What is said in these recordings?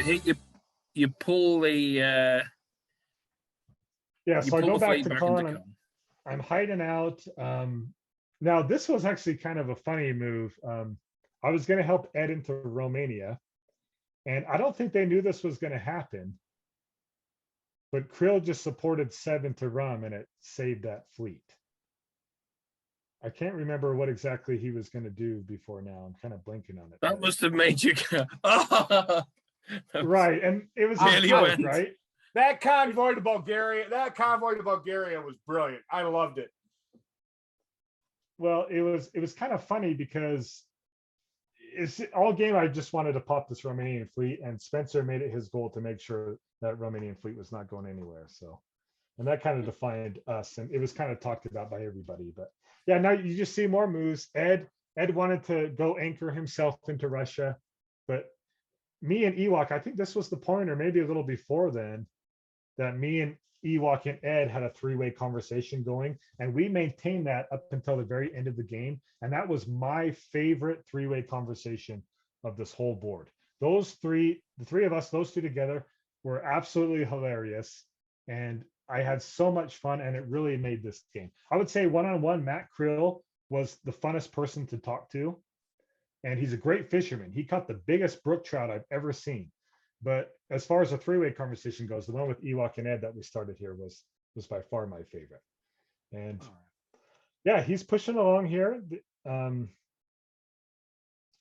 you pull the Yeah, you so I pull go the back fleet to back Con. into Con. I'm hiding out. Now this was actually kind of a funny move. I was going to help Ed into Romania, and I don't think they knew this was going to happen. But Krill just supported Seb into Rum, and it saved that fleet. I can't remember what exactly he was going to do before now. I'm kind of blanking on it. That must have made you go, oh! Right, and it was Really joke, went. right? That convoy to Bulgaria was brilliant. I loved it. Well, it was kind of funny because it's all game. I just wanted to pop this Romanian fleet, and Spencer made it his goal to make sure that Romanian fleet was not going anywhere. So, and that kind of defined us, and it was kind of talked about by everybody. But yeah, now you just see more moves. Ed wanted to go anchor himself into Russia, but me and Ewok, I think this was the point, or maybe a little before then, that me and Ewok and Ed had a three-way conversation going, and we maintained that up until the very end of the game. And that was my favorite three-way conversation of this whole board. Those three, the three of us, those two together, were absolutely hilarious. And I had so much fun, and it really made this game. I would say one-on-one, Matt Krill was the funnest person to talk to. And he's a great fisherman. He caught the biggest brook trout I've ever seen. But as far as a three-way conversation goes, the one with Ewok and Ed that we started here was by far my favorite. And yeah, he's pushing along here.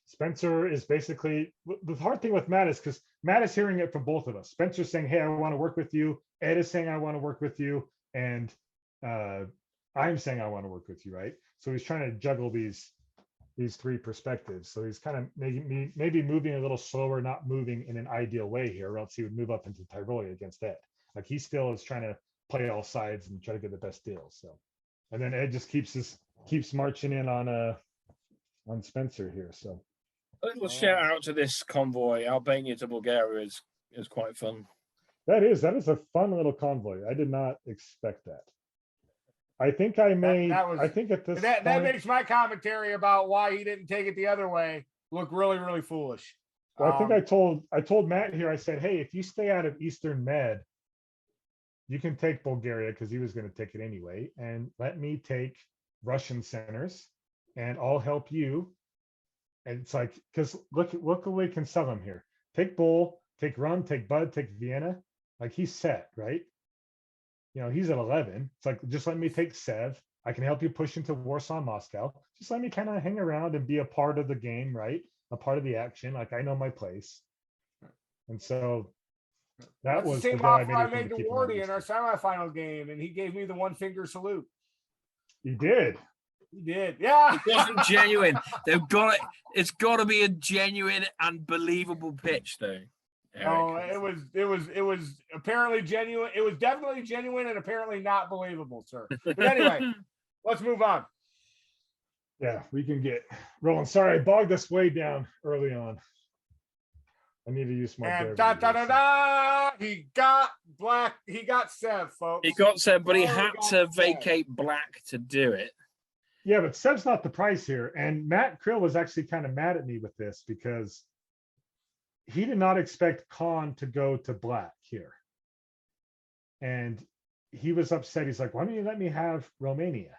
Spencer is basically, the hard thing with Matt is because Matt is hearing it from both of us. Spencer's saying, hey, I want to work with you. Ed is saying, I want to work with you. And I'm saying, I want to work with you, right? So he's trying to juggle these three perspectives. So he's kind of maybe moving a little slower, not moving in an ideal way here, or else he would move up into Tyrolia against Ed. Like he still is trying to play all sides and try to get the best deal. So, and then Ed just keeps marching in on Spencer here. So a little shout out to this convoy, Albania to Bulgaria is quite fun. That is a fun little convoy. I did not expect that. I think I may. I think at this that point, makes my commentary about why he didn't take it the other way look really, really foolish. Well, I think I told Matt here. I said, hey, if you stay out of Eastern Med, you can take Bulgaria, because he was going to take it anyway, and let me take Russian centers, and I'll help you. And it's like, because look what we can sell him here. Take Bull, take Rum, take Bud, take Vienna. Like he's set, right? You know, he's at 11. It's like, just let me take Sev. I can help you push into Warsaw, Moscow. Just let me kind of hang around and be a part of the game, right? A part of the action. Like I know my place. And so that was the same day offer I made to to keep him Wardy out. in our semifinal game, and he gave me the one finger salute. He did. He did. Yeah. It wasn't genuine. It's got to be a genuine and believable pitch, though. Oh, it was apparently genuine. It was definitely genuine and apparently not believable, sir. But anyway, let's move on. Yeah, we can get rolling. Sorry, I bogged us way down early on. I need to use more. And he got black. He got Sev, folks. He got Sev, but he had to vacate black to do it. Yeah, but Sev's not the price here. And Matt Krill was actually kind of mad at me with this because he did not expect Khan to go to black here. And he was upset. He's like, why don't you let me have Romania?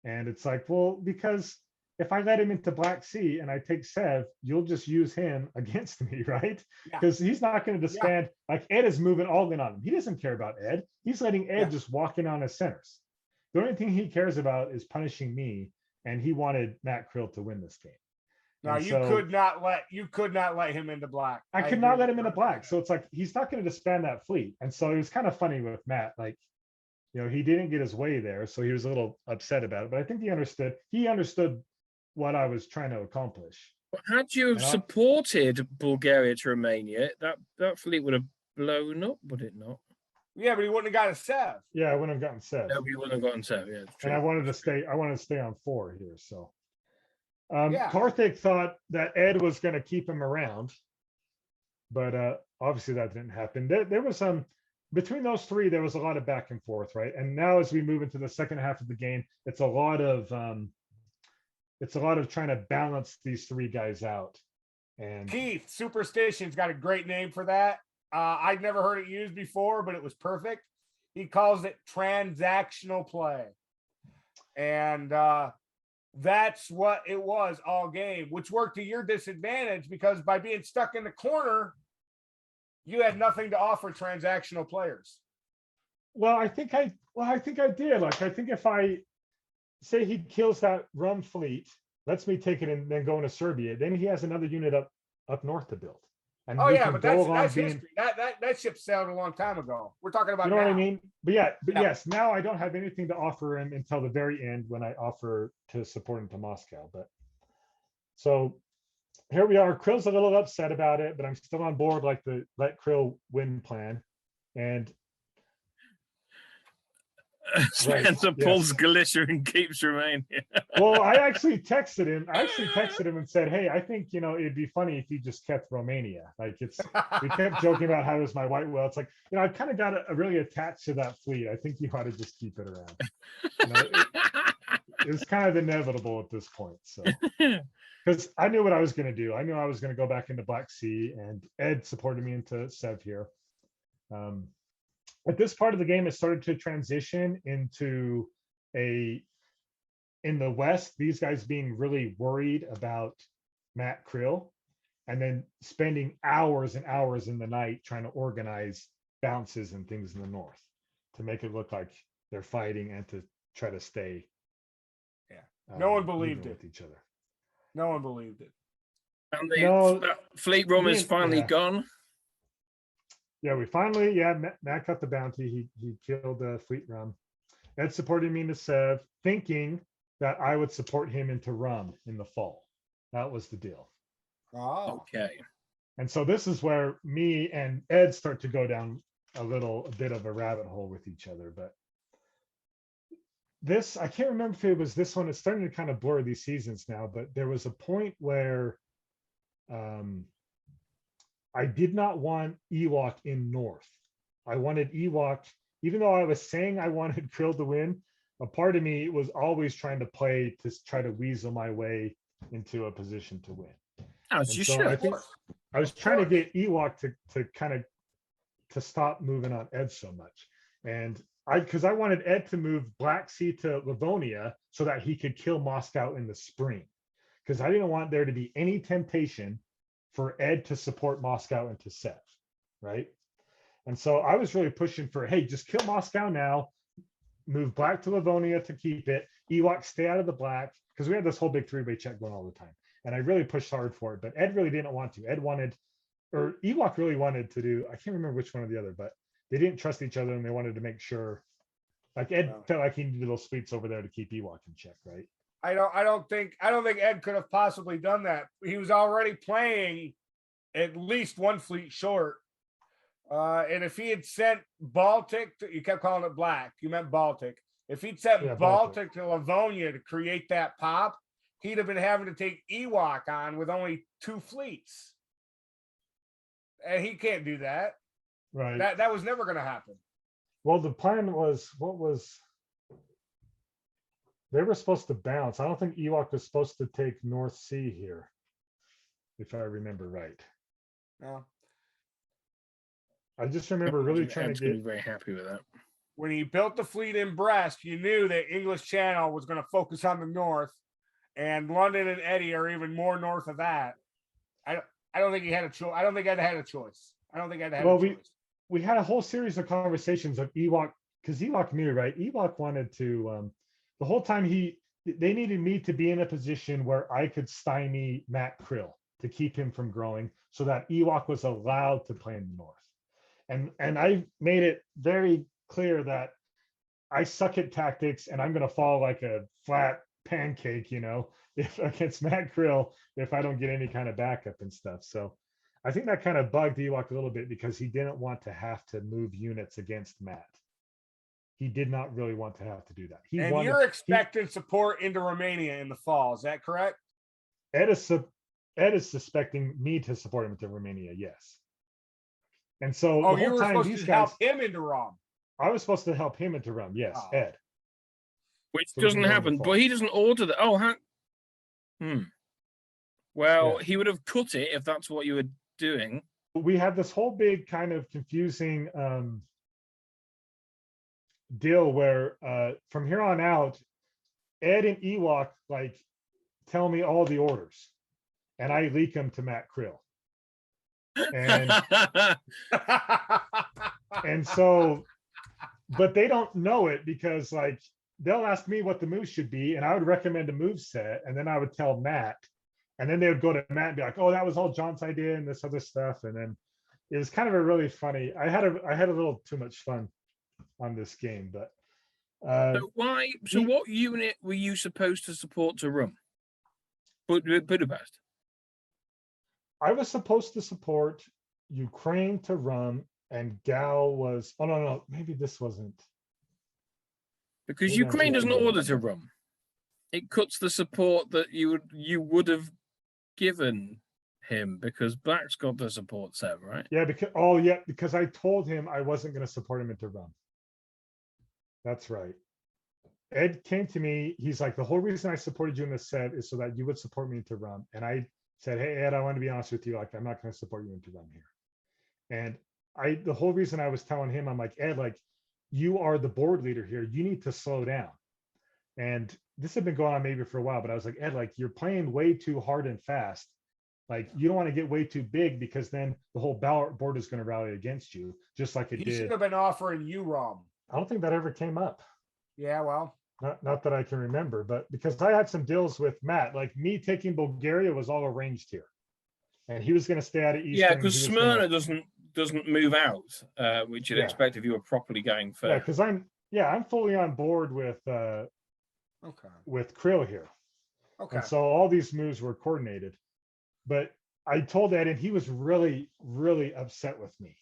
And it's like, well, because if I let him into Black Sea and I take Sev, you'll just use him against me, right? Because he's not going to disband. Like Ed is moving all in on him. He doesn't care about Ed. He's letting Ed just walk in on his centers. The only thing he cares about is punishing me. And he wanted Matt Krill to win this game. No, you could not let him into black. I could not let him into black. So it's like he's not going to disband that fleet. And so it was kind of funny with Matt. Like, you know, he didn't get his way there, so he was a little upset about it. But I think he understood. He understood what I was trying to accomplish. But had you have supported Bulgaria to Romania, that fleet would have blown up, would it not? Yeah, but he wouldn't have got a Sev. Yeah, I wouldn't have gotten Sev. No, he wouldn't have gotten Sev. Yeah, and I wanted to stay. I wanted to stay on 4 here. So. Karthik thought that Ed was going to keep him around, but obviously that didn't happen. There was between those three, there was a lot of back and forth, right? And now as we move into the second half of the game, it's a lot of trying to balance these three guys out. And Keith, Superstition's got a great name for that. I'd never heard it used before, but it was perfect. He calls it transactional play. And that's what it was all game, which worked to your disadvantage because by being stuck in the corner, you had nothing to offer transactional players. well, I think I did. Like, I think if I say he kills that rum fleet, lets me take it and then go into Serbia, then he has another unit up north to build. And Oh we yeah, can but go along that's being, history. That ship sailed a long time ago. We're talking about you know what I now. mean? But yeah, but Yeah. yes, now I don't have anything to offer him until the very end when I offer to support him to Moscow. But so here we are. Krill's a little upset about it, but I'm still on board like the let Krill win plan. And Spencer yes. pulls Galicia and keeps Romania. Well, I actually texted him. And said, "Hey, I think it'd be funny if you just kept Romania. Like we kept joking about how it was my white whale. It's like I've kind of got really attached to that fleet. I think you ought to just keep it around. It was kind of inevitable at this point. So because I knew what I was going to do. I knew I was going to go back into Black Sea, and Ed supported me into Sev here. At this part of the game, it started to transition into in the West, these guys being really worried about Matt Krill, and then spending hours and hours in the night trying to organize bounces and things in the North to make it look like they're fighting and to try to stay. Yeah, no one believed it with each other. No one believed it. And the fleet rum is finally gone. Yeah, Matt got the bounty. He killed Fleet Rum. Ed supported me into Sev, thinking that I would support him into Rum in the fall. That was the deal. Oh, okay. And so this is where me and Ed start to go down a bit of a rabbit hole with each other. But this, I can't remember if it was this one. It's starting to kind of blur these seasons now, but there was a point where I did not want Ewok in North. I wanted Ewok, even though I was saying I wanted Krill to win, a part of me was always trying to play to try to weasel my way into a position to win. As you should. I think I was trying to get Ewok to kind of to stop moving on Ed so much. And because I wanted Ed to move Black Sea to Livonia so that he could kill Moscow in the spring. Because I didn't want there to be any temptation for Ed to support Moscow into Sev, right? And so I was really pushing for, hey, just kill Moscow now, move Black to Livonia to keep it, Ewok stay out of the Black, because we had this whole big three-way check going all the time. And I really pushed hard for it, but Ed really didn't want to. Ed wanted, or Ewok really wanted to do, I can't remember which one or the other, but they didn't trust each other and they wanted to make sure, like Ed felt like he needed those fleets over there to keep Ewok in check, right? I don't think Ed could have possibly done that. He was already playing at least one fleet short. And if he had sent Baltic, you kept calling it Black, you meant Baltic. If he'd sent Baltic to Livonia to create that pop, he'd have been having to take Ewok on with only 2 fleets. And he can't do that. Right. That was never going to happen. Well, the plan was, they were supposed to bounce. I don't think Ewok was supposed to take North Sea here, if I remember right. No. I just remember really trying to get very happy with that. When he built the fleet in Brest, you knew that English Channel was going to focus on the north, and London and Eddie are even more north of that. I don't think he had a choice. I don't think Ed had a choice. We had a whole series of conversations of Ewok, because Ewok knew, right? Ewok wanted to the whole time they needed me to be in a position where I could stymie Matt Krill to keep him from growing, so that Ewok was allowed to play in the north. And I made it very clear that I suck at tactics and I'm going to fall like a flat pancake, if against Matt Krill, if I don't get any kind of backup and stuff. So I think that kind of bugged Ewok a little bit because he didn't want to have to move units against Matt. He did not really want to have to do that. You're expecting support into Romania in the fall. Is that correct? Ed is suspecting me to support him into Romania. Yes. And so the whole time these guys help him into Rum. I was supposed to help him into Rum. Yes, Ed. Which doesn't happen, but he doesn't order that. Well, Yeah. he would have cut it if that's what you were doing. We had this whole big kind of confusing deal where from here on out, Ed and Ewok like tell me all the orders, and I leak them to Matt Krill. And so, but they don't know it because like they'll ask me what the moves should be, and I would recommend a move set, and then I would tell Matt, and then they would go to Matt and be like, "Oh, that was all John's idea and this other stuff," and then it was kind of a really funny. I had a little too much fun on this game, but So why? So he- what unit were you supposed to support to run? Budapest. I was supposed to support Ukraine to run, and Gal was. Oh no, maybe this wasn't. Because Maybe I'm Ukraine doesn't thinking- order to run. It cuts the support that you would have given him because Black's got the support set, right? Yeah, because I told him I wasn't going to support him into run. That's right. Ed came to me. He's like, the whole reason I supported you in this set is so that you would support me into run. And I said, hey Ed, I want to be honest with you. Like, I'm not going to support you into run here. And the whole reason I was telling him, I'm like, Ed, like, you are the board leader here. You need to slow down. And this had been going on maybe for a while, but I was like, Ed, like, you're playing way too hard and fast. Like, you don't want to get way too big because then the whole board is going to rally against you, just like it He did. should have been offering you ROM. I don't think that ever came up. Yeah, well, Not that I can remember, but because I had some deals with Matt, like me taking Bulgaria was all arranged here, and he was going to stay out of Eastern. Yeah, because Smyrna doesn't move out, which you'd Yeah. expect if you were properly going first. Yeah, because I'm fully on board with okay. Krill here, Okay. and so all these moves were coordinated. But I told Ed, and he was really, really upset with me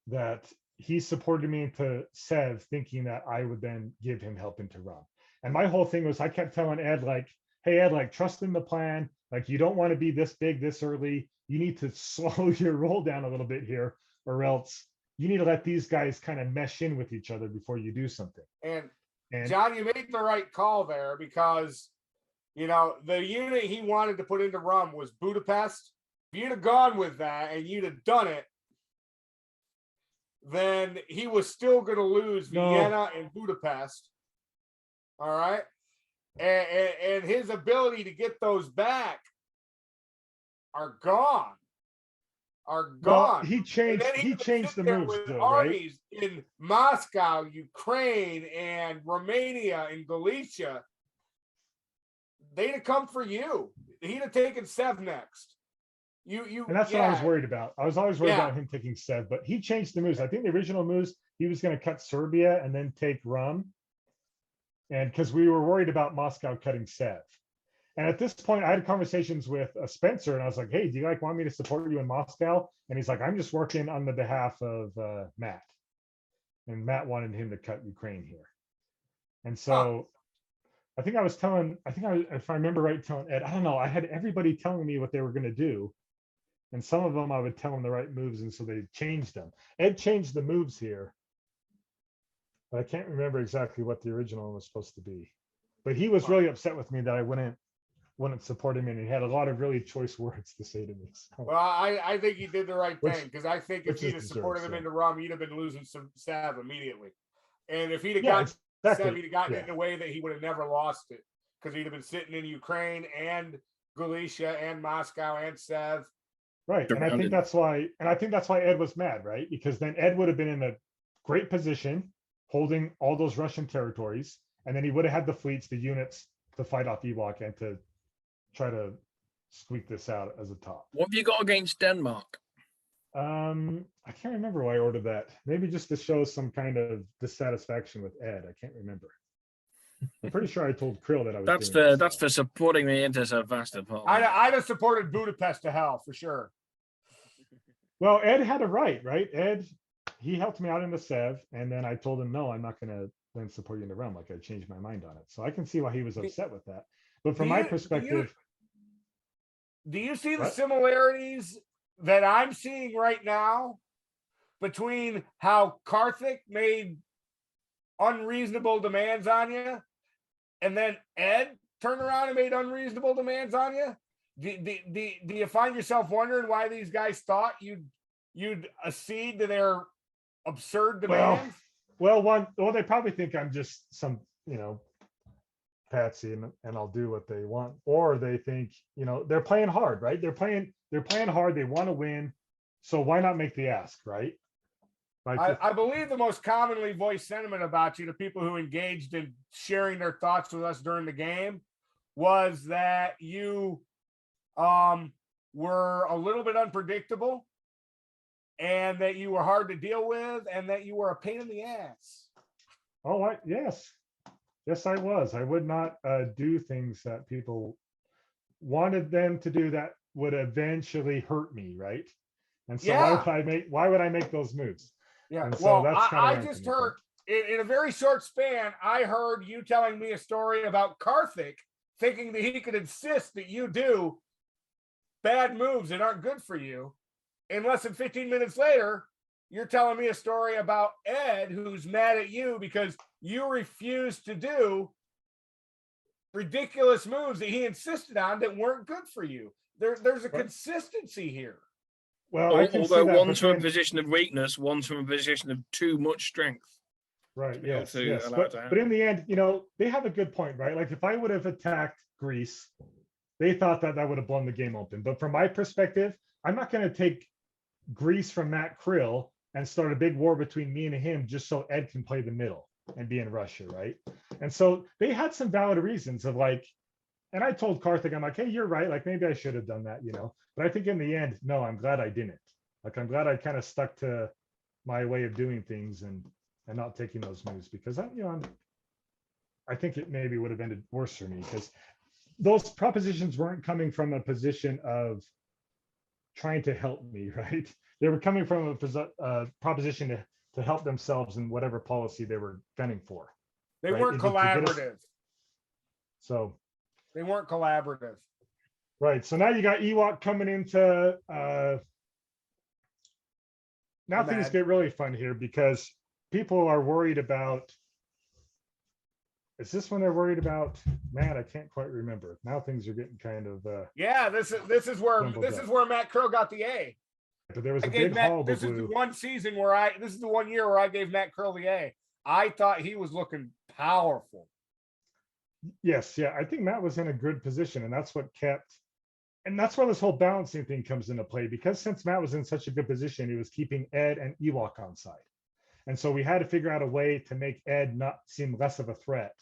that he supported me into Sev, thinking that I would then give him help into run. And my whole thing was, I kept telling Ed, like, hey Ed, like, trust in the plan. Like, you don't want to be this big this early. You need to slow your roll down a little bit here, or else you need to let these guys kind of mesh in with each other before you do something. And And John, you made the right call there because, you know, the unit he wanted to put into RUM was Budapest. If you'd have gone with that and you'd have done it, then he was still going to lose Vienna and Budapest. All right. And his ability to get those back are gone. well, he changed And then he could changed sit the there moves with though, right? armies in Moscow, Ukraine, and Romania and Galicia. They'd have come for you. He'd have taken Sev next. And that's what I was worried about. I was always worried Yeah. about him taking Sev, but he changed the moves. I think the original moves, he was going to cut Serbia and then take Rum. And because we were worried about Moscow cutting Sev. And at this point, I had conversations with Spencer, and I was like, hey, do you like want me to support you in Moscow? And he's like, I'm just working on the behalf of Matt. And Matt wanted him to cut Ukraine here. And so I think I was telling, if I remember right, telling Ed, I don't know, I had everybody telling me what they were going to do. And some of them I would tell them the right moves, and so they changed them. Ed changed the moves here, but I can't remember exactly what the original one was supposed to be. But he was really upset with me that I wouldn't support him, and he had a lot of really choice words to say to me. So, Well, I think he did the right Which- thing because I think if which he'd is have deserved, supported him so. into RUM, you'd have been losing some Sev immediately. And if he'd have yeah, gotten Sev, exactly. he'd have gotten Yeah. it in a way that he would have never lost it because he'd have been sitting in Ukraine and Galicia and Moscow and Sev. Right. And I think Surrounded. that's why Ed was mad, right? Because then Ed would have been in a great position holding all those Russian territories, and then he would have had the fleets, the units to fight off Ewok and to try to squeak this out as a top. What have you got against Denmark? I can't remember why I ordered that. Maybe just to show some kind of dissatisfaction with Ed. I can't remember. I'm pretty sure I told Krill that I was That's doing for this, that's so. for supporting me into so vast a part. I'd have supported Budapest to hell for sure. Well, Ed had a right? Ed, he helped me out in the Sev, and then I told him, no, I'm not going to then support you in the realm. Like, I changed my mind on it. So I can see why he was upset with that. But from my perspective, Do you see the What? similarities that I'm seeing right now between how Karthik made unreasonable demands on you and then Ed turned around and made unreasonable demands on you? Do you find yourself wondering why these guys thought you'd accede to their absurd demands? Well, they probably think I'm just some, patsy and I'll do what they want. Or they think, they're playing hard, right? They're playing hard. They want to win. So why not make the ask, right? Like I believe the most commonly voiced sentiment about you to people who engaged in sharing their thoughts with us during the game was that you were a little bit unpredictable and that you were hard to deal with and that you were a pain in the ass. Yes, I was. I would not do things that people wanted them to do that would eventually hurt me, right? And so why would I make those moves? Yeah. And so Well, that's I just heard in a very short span, I heard you telling me a story about Karthik thinking that he could insist that you do bad moves that aren't good for you. And less than 15 minutes later, you're telling me a story about Ed, who's mad at you because you refused to do ridiculous moves that he insisted on that weren't good for you. There's a consistency here. Well, although one's from a position of weakness, one's from a position of too much strength. Right. Yes. But in the end, they have a good point, right? Like if I would have attacked Greece, they thought that would have blown the game open. But from my perspective, I'm not going to take Greece from Matt Krill and start a big war between me and him just so Ed can play the middle and be in Russia, right? And so they had some valid reasons of like, and I told Karthik, I'm like, hey, you're right. Like maybe I should have done that, But I think in the end, no, I'm glad I didn't. Like I'm glad I kind of stuck to my way of doing things and not taking those moves because I think it maybe would have ended worse for me because those propositions weren't coming from a position of trying to help me, right? They were coming from a proposition to help themselves in whatever policy they were gunning for. They weren't collaborative. So they weren't collaborative. Right. So now you got Ewok coming into now things get really fun here because people are worried about. Is this when they're worried about? Man, I can't quite remember. Now things are getting kind of. Yeah, this is where Matt Krill got the A. But there was a big hullabaloo. This is the one season where this is the 1 year where I gave Matt Krill the A. I thought he was looking powerful. Yes, yeah, I think Matt was in a good position, and that's what kept. And that's where this whole balancing thing comes into play because since Matt was in such a good position, he was keeping Ed and Ewok on side. And so we had to figure out a way to make Ed not seem less of a threat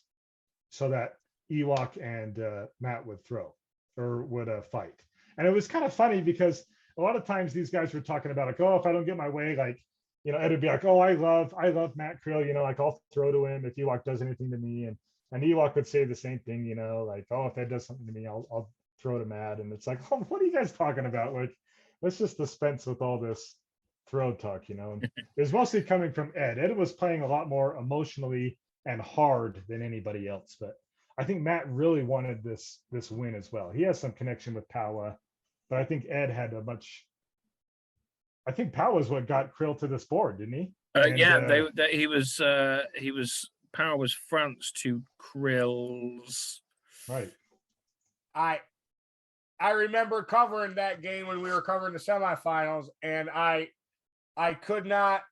so that Ewok and Matt would throw or would fight. And it was kind of funny because a lot of times these guys were talking about like, oh, if I don't get my way, like, Ed would be like, oh, I love Matt Krill, like I'll throw to him if Ewok does anything to me. And Ewok would say the same thing, like, oh, if Ed does something to me, I'll throw to Matt. And it's like, oh, what are you guys talking about? Like, let's just dispense with all this throw talk, And it was mostly coming from Ed. Ed was playing a lot more emotionally and hard than anybody else. But I think Matt really wanted this win as well. He has some connection with Powa, but I think Ed had I think Powa is what got Krill to this board, didn't he? He was Powa was France to Krill's. Right. I remember covering that game when we were covering the semifinals, and I could not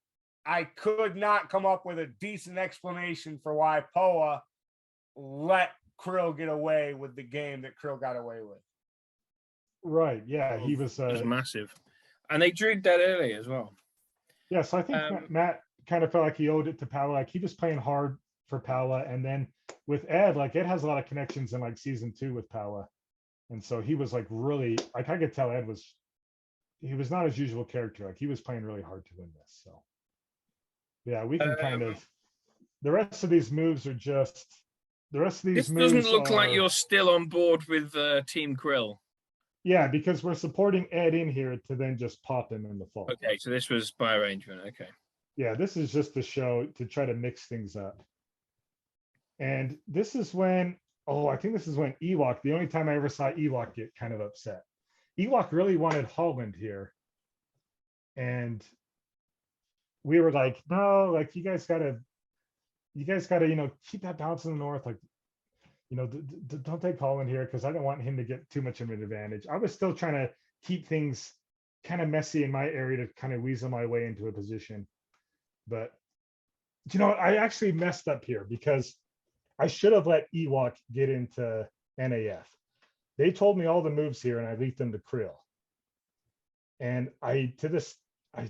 come up with a decent explanation for why Powa let Krill get away with the game that Krill got away with. Right. Yeah, he was massive. And they drew that early as well. Yeah, so I think Matt kind of felt like he owed it to Powa. Like he was playing hard for Powa. And then with Ed, like Ed has a lot of connections in like season 2 with Powa. And so he was like really, like I could tell Ed was not his usual character. Like he was playing really hard to win this. So yeah, we can kind of, the rest of these moves are just, this doesn't look like you're still on board with Team Krill. Yeah, because we're supporting Ed in here to then just pop him in the fall. Okay, so this was by arrangement. Okay. Yeah, this is just a show to try to mix things up. And this is when, I think this is when Ewok, the only time I ever saw Ewok get kind of upset. Ewok really wanted Holland here. And we were like, no, like you guys gotta, keep that balance in the north. Like, don't take Holland here because I don't want him to get too much of an advantage. I was still trying to keep things kind of messy in my area to kind of weasel my way into a position. But I actually messed up here because I should have let Ewok get into NAF. They told me all the moves here and I leaked them to Krill. And I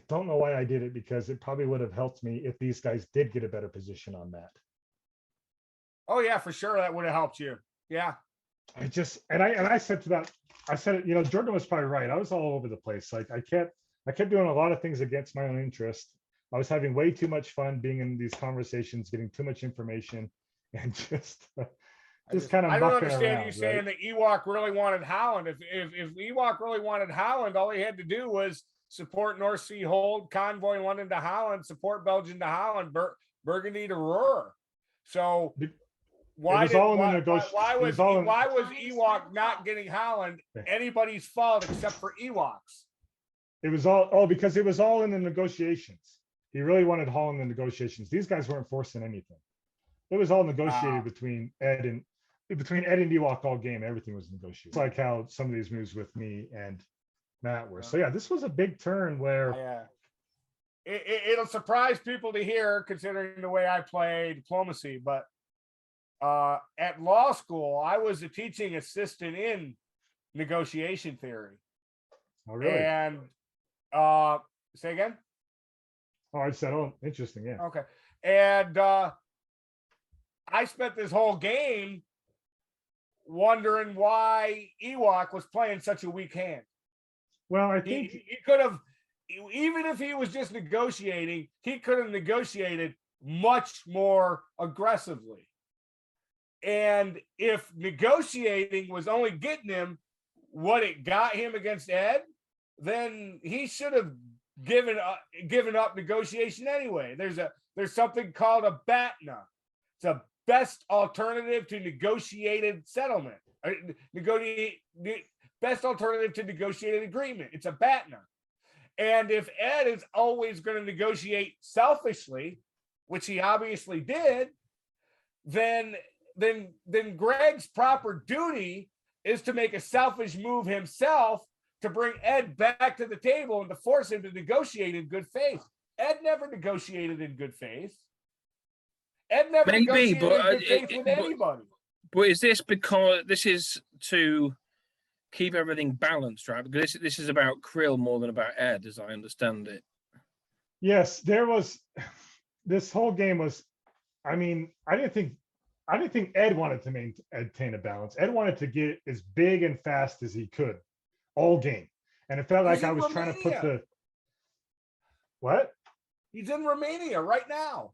don't know why I did it, because it probably would have helped me if these guys did get a better position on that. Oh yeah, for sure. That would have helped you. Yeah. I said to that, I said, Jordan was probably right. I was all over the place. Like I kept doing a lot of things against my own interest. I was having way too much fun being in these conversations, getting too much information, and just kind of. I don't understand around, you saying that Ewok really wanted Howland. If Ewok really wanted Howland, all he had to do was support North Sea Hold, convoy London to Holland, support Belgium to Holland, Burgundy to Ruhr. So why was Ewok not getting Holland anybody's fault except for Ewok's? It was all because it was all in the negotiations. He really wanted Holland in the negotiations. These guys weren't forcing anything. It was all negotiated between Ed and Ewok all game. Everything was negotiated. It's like how some of these moves with me and Matt were. So yeah, this was a big turn where it'll surprise people to hear, considering the way I play diplomacy. But at law school, I was a teaching assistant in negotiation theory. Oh, really? And say again? Oh, I said, oh, interesting. Yeah. Okay. And I spent this whole game wondering why Ewok was playing such a weak hand. Well, I think he could have, even if he was just negotiating, he could have negotiated much more aggressively. And if negotiating was only getting him what it got him against Ed, then he should have given up negotiation anyway. There's something called a BATNA. It's a best alternative to negotiated settlement. Best alternative to negotiated agreement. It's a BATNA. And if Ed is always going to negotiate selfishly, which he obviously did, then Greg's proper duty is to make a selfish move himself to bring Ed back to the table and to force him to negotiate in good faith. Ed never negotiated in good faith. Ed never negotiated in good faith with anybody. But is this because this is to keep everything balanced, right? Because this is about Krill more than about Ed, as I understand it. Yes, this whole game was, I didn't think Ed wanted to maintain a balance. Ed wanted to get as big and fast as he could all game. And it felt like I was trying to put what? He's in Romania right now.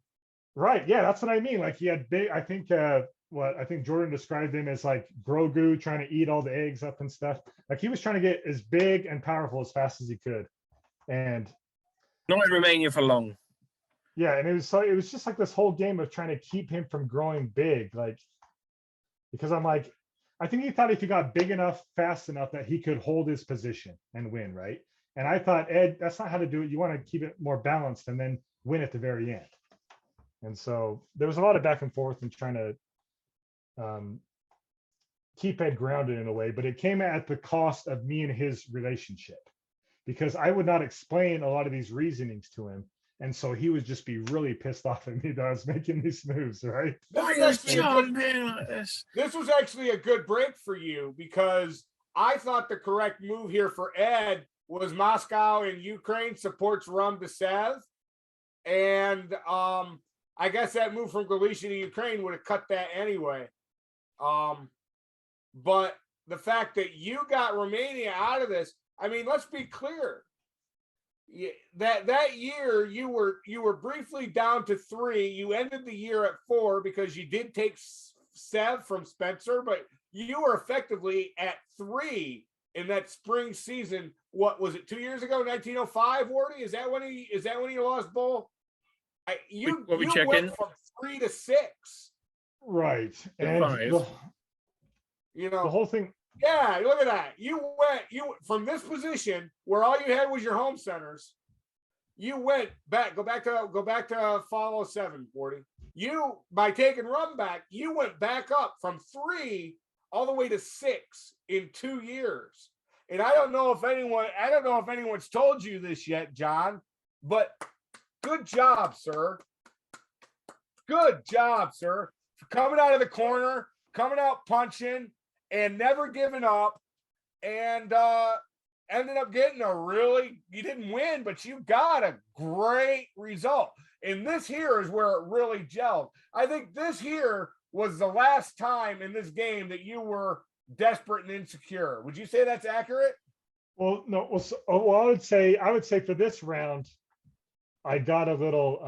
Right. Yeah, that's what I mean. Like he had big, I think Jordan described him as like Grogu trying to eat all the eggs up and stuff. Like he was trying to get as big and powerful as fast as he could. And not in Romania for long. Yeah, and it was just like this whole game of trying to keep him from growing big, like because I'm like, I think he thought if he got big enough, fast enough that he could hold his position and win, right? And I thought, Ed, that's not how to do it. You want to keep it more balanced and then win at the very end. And so there was a lot of back and forth and trying to keep Ed grounded in a way, but it came at the cost of me and his relationship because I would not explain a lot of these reasonings to him. And so he would just be really pissed off at me that I was making these moves, right? This was actually a good break for you because I thought the correct move here for Ed was Moscow in Ukraine supports Rum to Sev. And I guess that move from Galicia to Ukraine would have cut that anyway. But the fact that you got Romania out of this, let's be clear. That year you were briefly down to 3. You ended the year at 4 because you did take Sev from Spencer, but you were effectively at 3 in that spring season. What was it? 2 years ago, 1905, Wardy? Is that when he lost Bull? You went from 3 to 6. Right. And the whole thing. Yeah, look at that. You from this position where all you had was your home centers. You went back. Go back to follow 7, 40. you, by taking Rum back, you went back up from 3 all the way to 6 in 2 years. And I don't know if anyone's told you this yet, John, but good job, sir. Good job, sir. For coming out of the corner, coming out punching, and never giving up, and ended up getting you didn't win, but you got a great result. And this here is where it really gelled. I think this here was the last time in this game that you were desperate and insecure. Would you say that's accurate? Well, no. Well, I would say for this round, I got a little.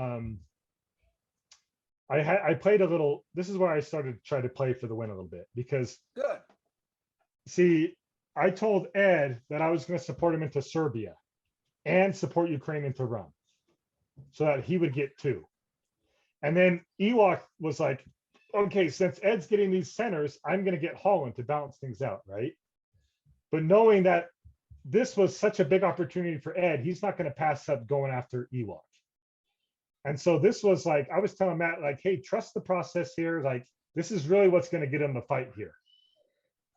I played a little. This is where I started to try to play for the win a little bit, because Good. see, I told Ed that I was going to support him into Serbia and support Ukraine into Rum, so that he would get 2. And then Ewok was like, okay, since Ed's getting these centers, I'm going to get Holland to balance things out, right? But knowing that this was such a big opportunity for Ed, he's not going to pass up going after Ewok. And so this was like, I was telling Matt, like, hey, trust the process here. Like, this is really what's going to get him the fight here.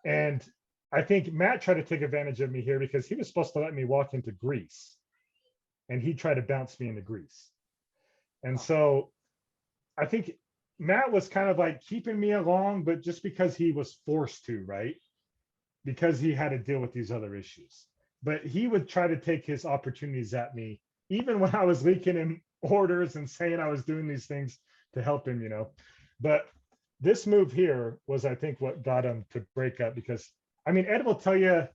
And I think Matt tried to take advantage of me here because he was supposed to let me walk into Greece, and he tried to bounce me into Greece. And so I think Matt was kind of like keeping me along, but just because he was forced to, right? Because he had to deal with these other issues. But he would try to take his opportunities at me, even when I was leaking him orders and saying I was doing these things to help him, But this move here was, I think, what got him to break up, because I mean, Ed will tell you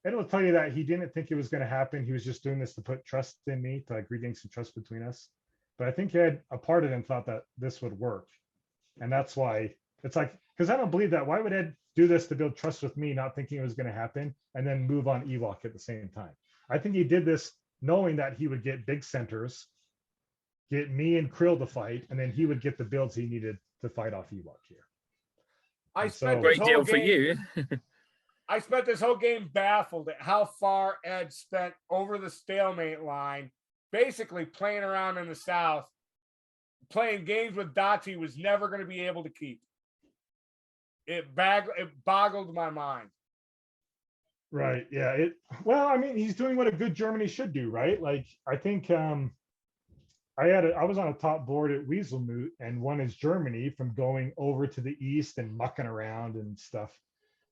that he didn't think it was going to happen. He was just doing this to put trust in me, to like regain some trust between us. But I think Ed, a part of him, thought that this would work. And that's why it's like, because I don't believe that. Why would Ed do this to build trust with me, not thinking it was going to happen, and then move on Ewok at the same time? I think he did this knowing that he would get big centers, get me and Krill to fight, and then he would get the builds he needed to fight off Ewok here. I spent Great deal for you. I spent this whole game baffled at how far Ed spent over the stalemate line, basically playing around in the South, playing games with dots he was never going to be able to keep. It boggled my mind. Right. Yeah. Well, I mean, he's doing what a good Germany should do, right? Like, I think I was on a top board at Weaselmoot, and won as Germany from going over to the east and mucking around and stuff.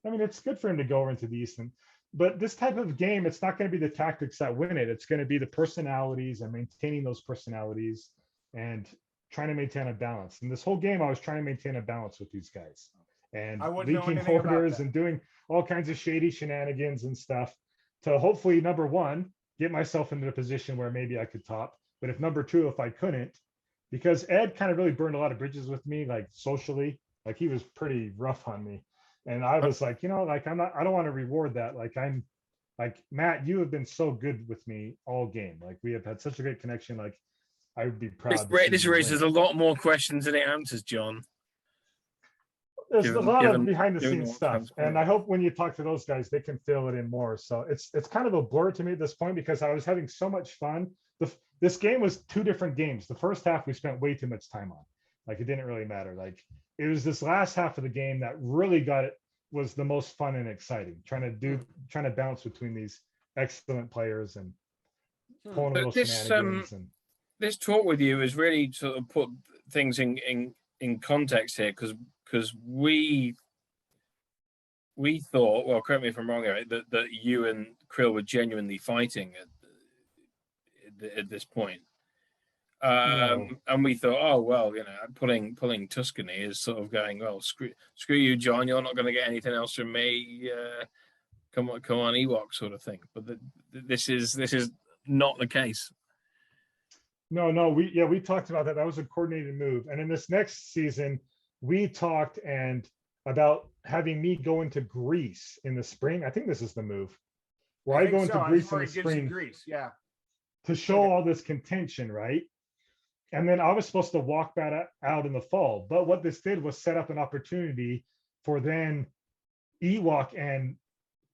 I mean, it's good for him to go over into the east, but this type of game, it's not going to be the tactics that win it. It's going to be the personalities and maintaining those personalities and trying to maintain a balance. And this whole game, I was trying to maintain a balance with these guys and leaking orders and doing all kinds of shady shenanigans and stuff to hopefully, number one, get myself into a position where maybe I could top. But if number two, if I couldn't, because Ed kind of really burned a lot of bridges with me, like socially, like he was pretty rough on me. And I was like, like I don't want to reward that. Like Matt, you have been so good with me all game. Like we have had such a great connection. Like I would be proud. This raises a lot more questions than it answers, John. There's a lot of behind the scenes stuff. And I hope when you talk to those guys, they can fill it in more. So it's kind of a blur to me at this point, because I was having so much fun. This game was 2 different games. The first half we spent way too much time on. Like it didn't really matter. Like it was this last half of the game that really was the most fun and exciting. Trying to bounce between these excellent players and pulling little shenanigans. This talk with you is really sort of put things in context here, because we thought, well, correct me if I'm wrong, Eric, that you and Krill were genuinely fighting at this point. And we thought, oh well, pulling Tuscany is sort of going, well, screw you, John. You're not going to get anything else from me. Come on, Ewok, sort of thing. But this is not the case. No, we talked about that. That was a coordinated move. And in this next season, we talked about having me go into Greece in the spring. I think this is the move where I go into Greece in the spring. Yeah. To show all this contention, right? And then I was supposed to walk that out in the fall. But what this did was set up an opportunity for then Ewok and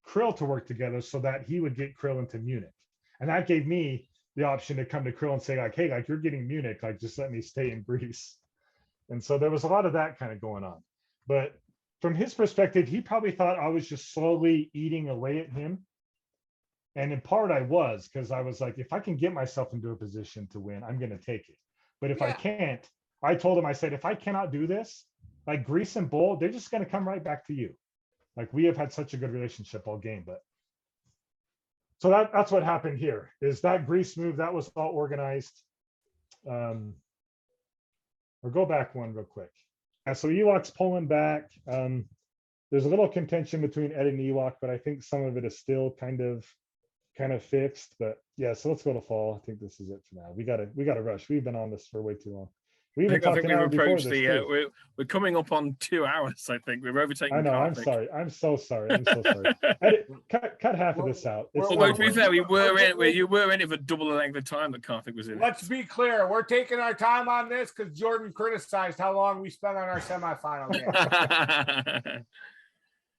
Krill to work together so that he would get Krill into Munich. And that gave me the option to come to Krill and say, like, hey, like you're getting Munich, like just let me stay in Greece. And so there was a lot of that kind of going on. But from his perspective, he probably thought I was just slowly eating away at him. And in part I was, because I was like, if I can get myself into a position to win, I'm going to take it. But if I can't, I told him, I said, if I cannot do this, like Grease and Bull, they're just going to come right back to you. Like we have had such a good relationship all game. But so that's what happened here is that Grease move, that was all organized. Or go back one real quick. So Ewok's pulling back. There's a little contention between Ed and Ewok, but I think some of it is still kind of fixed. But yeah, so let's go to fall. I think this is it for now. We gotta rush. We've been on this for way too long. I think we've approached the. We're coming up on 2 hours. I think we've overtaken. I know. I'm sorry. I'm so sorry. I'm so sorry. Cut half of this out. Well, to be fair, you were in it for double the length of time that Karthik was in. Let's be clear. We're taking our time on this because Jordan criticized how long we spent on our semifinal game.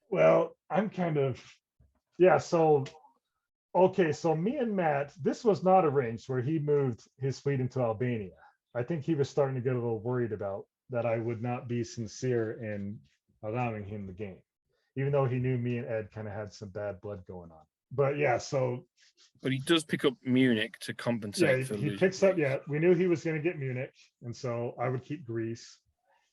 Well, I'm kind of, So, okay. So me and Matt, this was not arranged where he moved his fleet into Albania. I think he was starting to get a little worried about that I would not be sincere in allowing him the game, even though he knew me and Ed kind of had some bad blood going on. But yeah, so. But he does pick up Munich to compensate. Yeah, he picks up. Yeah, we knew he was going to get Munich, and so I would keep Greece.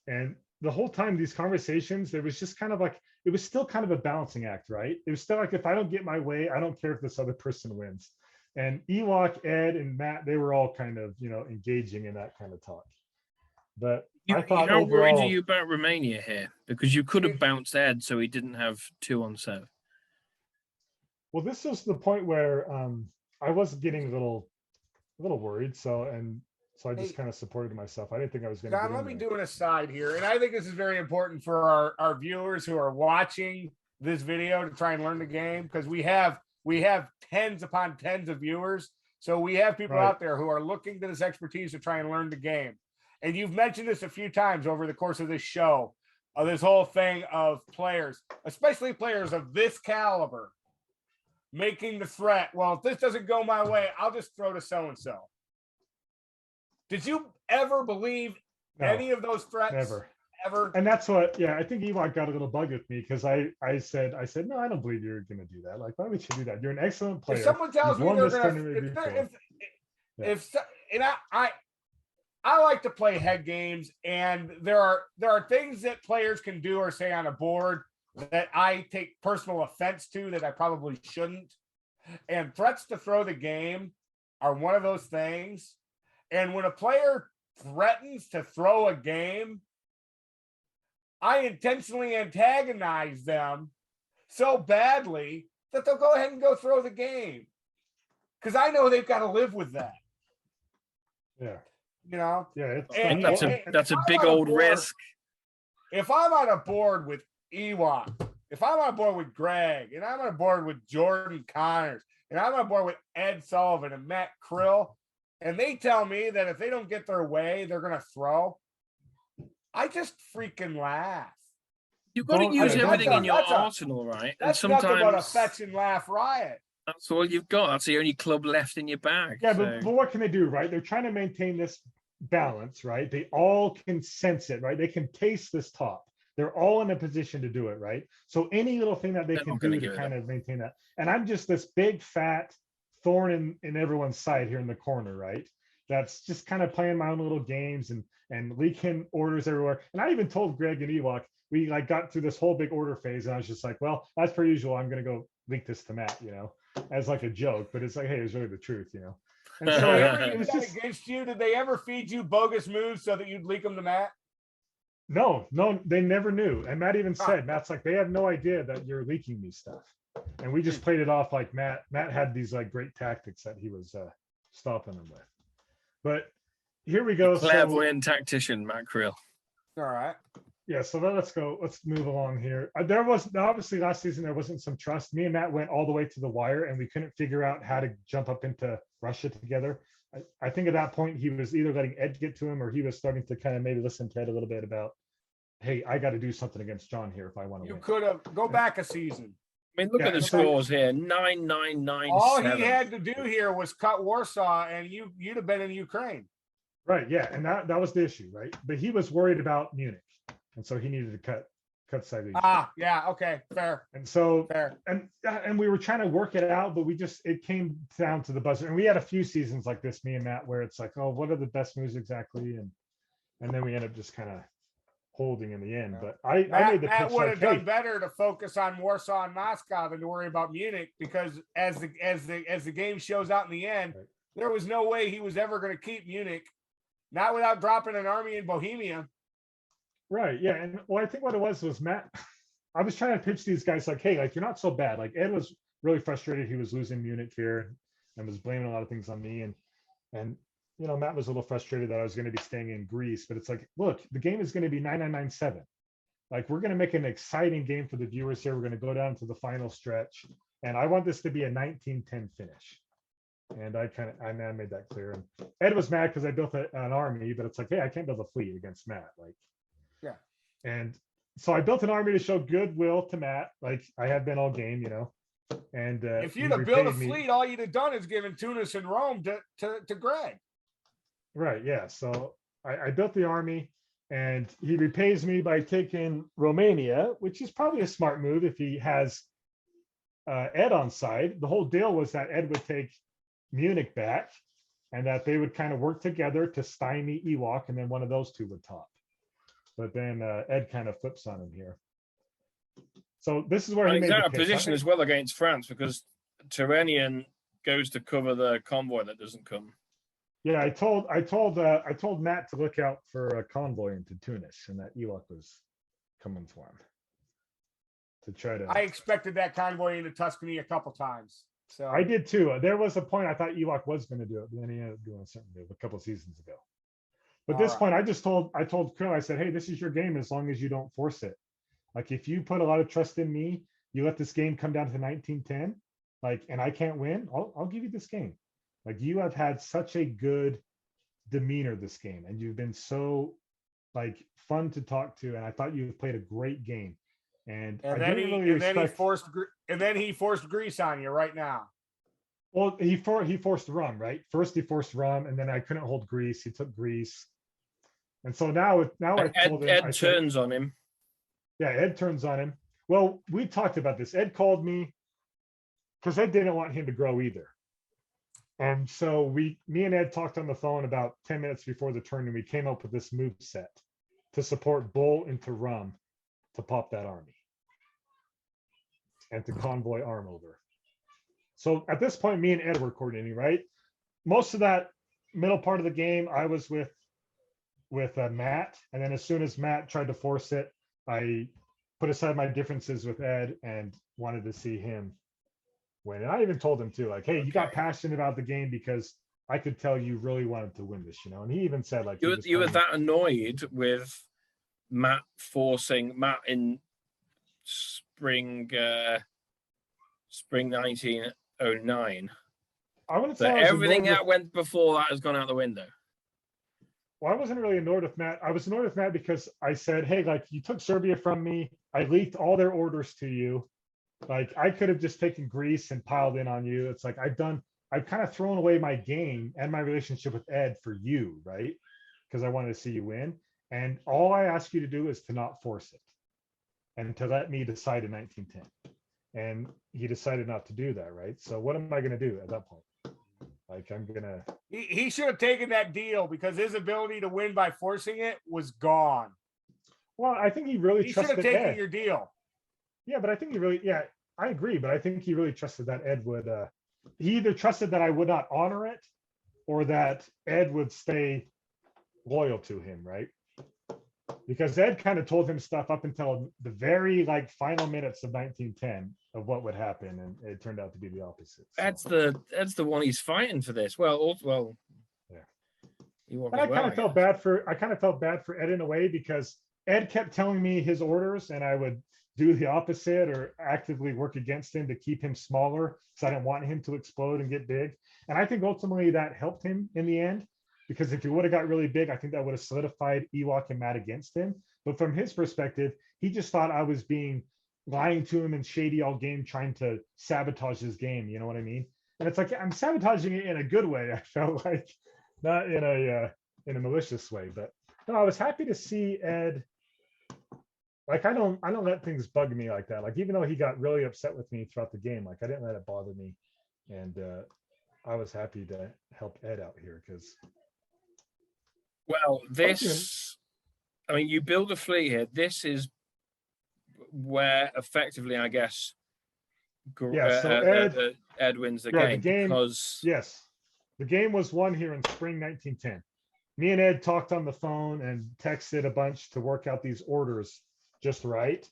And the whole time, these conversations, there was just kind of like it was still kind of a balancing act, right? It was still like if I don't get my way, I don't care if this other person wins. And Ewok, Ed, and Matt, they were all kind of, engaging in that kind of talk. But I thought how worried overall, are you about Romania here? Because you could have bounced Ed, so he didn't have 2 on 7. Well, this was the point where I was getting a little worried. So I just kind of supported myself. I didn't think I was going to. John, let me do an aside here, and I think this is very important for our viewers who are watching this video to try and learn the game, because we have tens upon tens of viewers. So we have people out there who are looking to this expertise to try and learn the game. And you've mentioned this a few times over the course of this show, this whole thing of players, especially players of this caliber, making the threat. Well, if this doesn't go my way, I'll just throw to so-and-so. Did you ever believe any of those threats? Never. Ever? And that's what, I think Ewok got a little bug with me because I said, no, I don't believe you're going to do that. Like, why would you do that? You're an excellent player. If someone tells me they're going to, I like to play head games, and there are things that players can do or say on a board that I take personal offense to that I probably shouldn't. And threats to throw the game are one of those things. And when a player threatens to throw a game, I intentionally antagonize them so badly that they'll go ahead and go throw the game. Because I know they've got to live with that. Yeah. Yeah. That's a big old risk. If I'm on a board with Ewok, if I'm on a board with Greg, and I'm on a board with Jordan Connors, and I'm on a board with Ed Sullivan and Matt Krill, and they tell me that if they don't get their way, they're going to throw, I just freaking laugh. You've got to use everything in your arsenal, right? That's nothing but a fetch and laugh riot. That's all you've got. That's the only club left in your bag. Yeah, but what can they do, right? They're trying to maintain this balance, right? They all can sense it, right? They can taste this top. They're all in a position to do it, right? So any little thing that they can do to kind of maintain that. And I'm just this big, fat thorn in everyone's side here in the corner, right? That's just kind of playing my own little games and leaking orders everywhere. And I even told Greg and Ewok, we got through this whole big order phase, and I was just like, well, as per usual, I'm going to go leak this to Matt, as like a joke, but it's like, hey, it's really the truth, And so it was just against you. Did they ever feed you bogus moves so that you'd leak them to Matt? No, they never knew. And Matt even said, Matt's like, they have no idea that you're leaking me stuff. And we just played it off like Matt had these like great tactics that he was stopping them with. But here we go. Clairvoyant tactician, Matt Krill. All right. Yeah, so let's go. Let's move along here. There was obviously last season there wasn't some trust. Me and Matt went all the way to the wire, and we couldn't figure out how to jump up into Russia together. I think at that point he was either letting Ed get to him, or he was starting to kind of maybe listen to Ed a little bit about, hey, I got to do something against John here if I want to win. You could have go back a season. I mean, look at the scores here: 9-9-9-7. All he had to do here was cut Warsaw, and you'd have been in Ukraine. Right. Yeah. And that was the issue, right? But he was worried about Munich. And so he needed to cut Silesian. Yeah, okay, fair, And so fair. and we were trying to work it out, but it came down to the buzzer. And we had a few seasons like this, me and Matt, where it's like, oh, what are the best moves exactly? And then we end up just kind of holding in the end. But I made the Matt pitch would like, have hey, done better to focus on Warsaw and Moscow than to worry about Munich, because as the game shows out in the end, Right. there was no way he was ever going to keep Munich, not without dropping an army in Bohemia. right, yeah. And well, I think what it was Matt. I was trying to pitch these guys like, hey, like you're not so bad. Like Ed was really frustrated. He was losing Munich here and was blaming a lot of things on me. And Matt was a little frustrated that I was going to be staying in Greece. But it's like, look, the game is going to be 9997. Like we're going to make an exciting game for the viewers here. We're going to go down to the final stretch. And I want this to be a 1910 finish. And I made that clear. And Ed was mad because I built an army, but it's like, hey, I can't build a fleet against Matt. Like, yeah. And so I built an army to show goodwill to Matt, like I have been all game, And if you'd have built a fleet, all you'd have done is given Tunis and Rome to Greg. Right. Yeah. So I built the army, and he repays me by taking Romania, which is probably a smart move if he has Ed on side. The whole deal was that Ed would take Munich back, and that they would kind of work together to stymie Ewok, and then one of those two would top. But then Ed kind of flips on him here. So this is where he made a the pitch. position as well against France, because Turanian goes to cover the convoy that doesn't come. Yeah, I told Matt to look out for a convoy into Tunis, and that Ewok was coming for him to try to. I expected that convoy into Tuscany a couple times. So I did too. There was a point I thought Ewok was going to do it, but then he ended up doing something a couple of seasons ago. But this point, I told Krill, I said, hey, this is your game as long as you don't force it. Like if you put a lot of trust in me, you let this game come down to 1910, like, and I can't win, I'll give you this game. Like you have had such a good demeanor this game, and you've been so like fun to talk to, and I thought you played a great game. And then he forced Greece on you right now. Well, he forced Rum, right? First he forced Rum, and then I couldn't hold Greece. He took Greece. And so now I told him, Ed turns on him. Yeah, Ed turns on him. Well, we talked about this. Ed called me because Ed didn't want him to grow either. And so me and Ed talked on the phone about 10 minutes before the turn, and we came up with this move set to support Bull into Rum to pop that army and to convoy arm over. So at this point, me and Ed were coordinating, right? Most of that middle part of the game, I was with Matt, and then as soon as Matt tried to force it, I put aside my differences with Ed and wanted to see him win. And I even told him too, like, hey, you got passionate about the game because I could tell you really wanted to win this, And he even said, like, you were that annoyed with Matt forcing Matt in spring 1909. I wouldn't say everything that went before that has gone out the window. Well, I wasn't really annoyed with Matt. I was annoyed with Matt because I said, hey, like you took Serbia from me. I leaked all their orders to you. Like I could have just taken Greece and piled in on you. It's like I've kind of thrown away my game and my relationship with Ed for you, right? Because I wanted to see you win. And all I ask you to do is to not force it and to let me decide in 1910. And he decided not to do that, right? So what am I going to do at that point? Like he should have taken that deal because his ability to win by forcing it was gone. Well, I think he really trusted should have taken Ed. your deal. Yeah, but I think I agree, but I think he really trusted that Ed would he either trusted that I would not honor it or that Ed would stay loyal to him, right? Because Ed kind of told him stuff up until the very final minutes of 1910 of what would happen, and it turned out to be the opposite. So. That's the one he's fighting for this. Well, yeah. And I kind of felt bad for Ed in a way because Ed kept telling me his orders, and I would do the opposite or actively work against him to keep him smaller because I didn't want him to explode and get big. And I think ultimately that helped him in the end. Because if he would have got really big, I think that would have solidified Ewok and Matt against him. But from his perspective, he just thought I was lying to him and shady all game, trying to sabotage his game. You know what I mean? And it's like, I'm sabotaging it in a good way. I felt like not in in a malicious way. But no, I was happy to see Ed. Like, I don't let things bug me like that. Like, even though he got really upset with me throughout the game, like I didn't let it bother me. And I was happy to help Ed out here because. Well, I mean, you build a fleet here. This is where effectively, I guess, so Ed wins the right, game, because yes, the game was won here in spring 1910. Me and Ed talked on the phone and texted a bunch to work out these orders just right.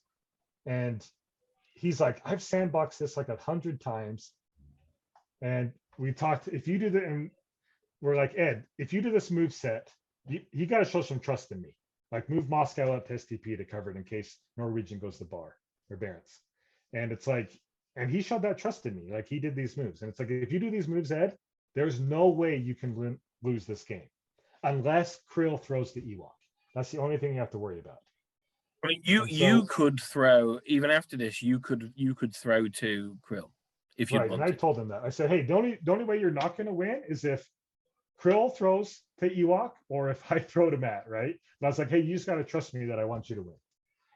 And he's like, I've sandboxed this like 100 times. And we talked, if you do the, and we're like, Ed, if you do this move set, you got to show some trust in me. Like, move Moscow up to STP to cover it in case Norwegian goes to bar or Barents. And it's like, and he showed that trust in me. Like, he did these moves. And it's like, if you do these moves, Ed, there's no way you can lose this game unless Krill throws the Ewok. That's the only thing you have to worry about. I mean, you could throw, even after this, you could throw to Krill if you wanted. And I told him that. I said, hey, the only way you're not going to win is if Krill throws to Ewok or if I throw to Matt, right? And I was like, hey, you just got to trust me that I want you to win.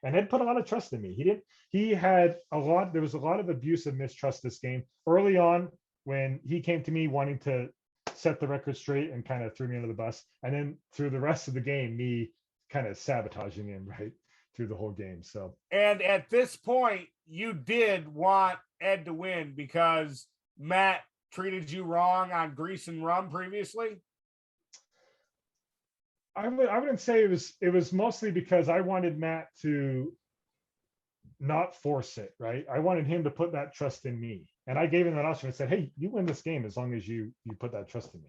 And Ed put a lot of trust in me. There was a lot of abuse and mistrust this game early on when he came to me wanting to set the record straight and kind of threw me under the bus. And then through the rest of the game, me kind of sabotaging him right through the whole game. So, and at this point, you did want Ed to win because Matt treated you wrong on Grease and Rum previously. I wouldn't say it was mostly because I wanted Matt to not force it, right? I wanted him to put that trust in me. And I gave him that option. I said, hey, you win this game as long as you put that trust in me.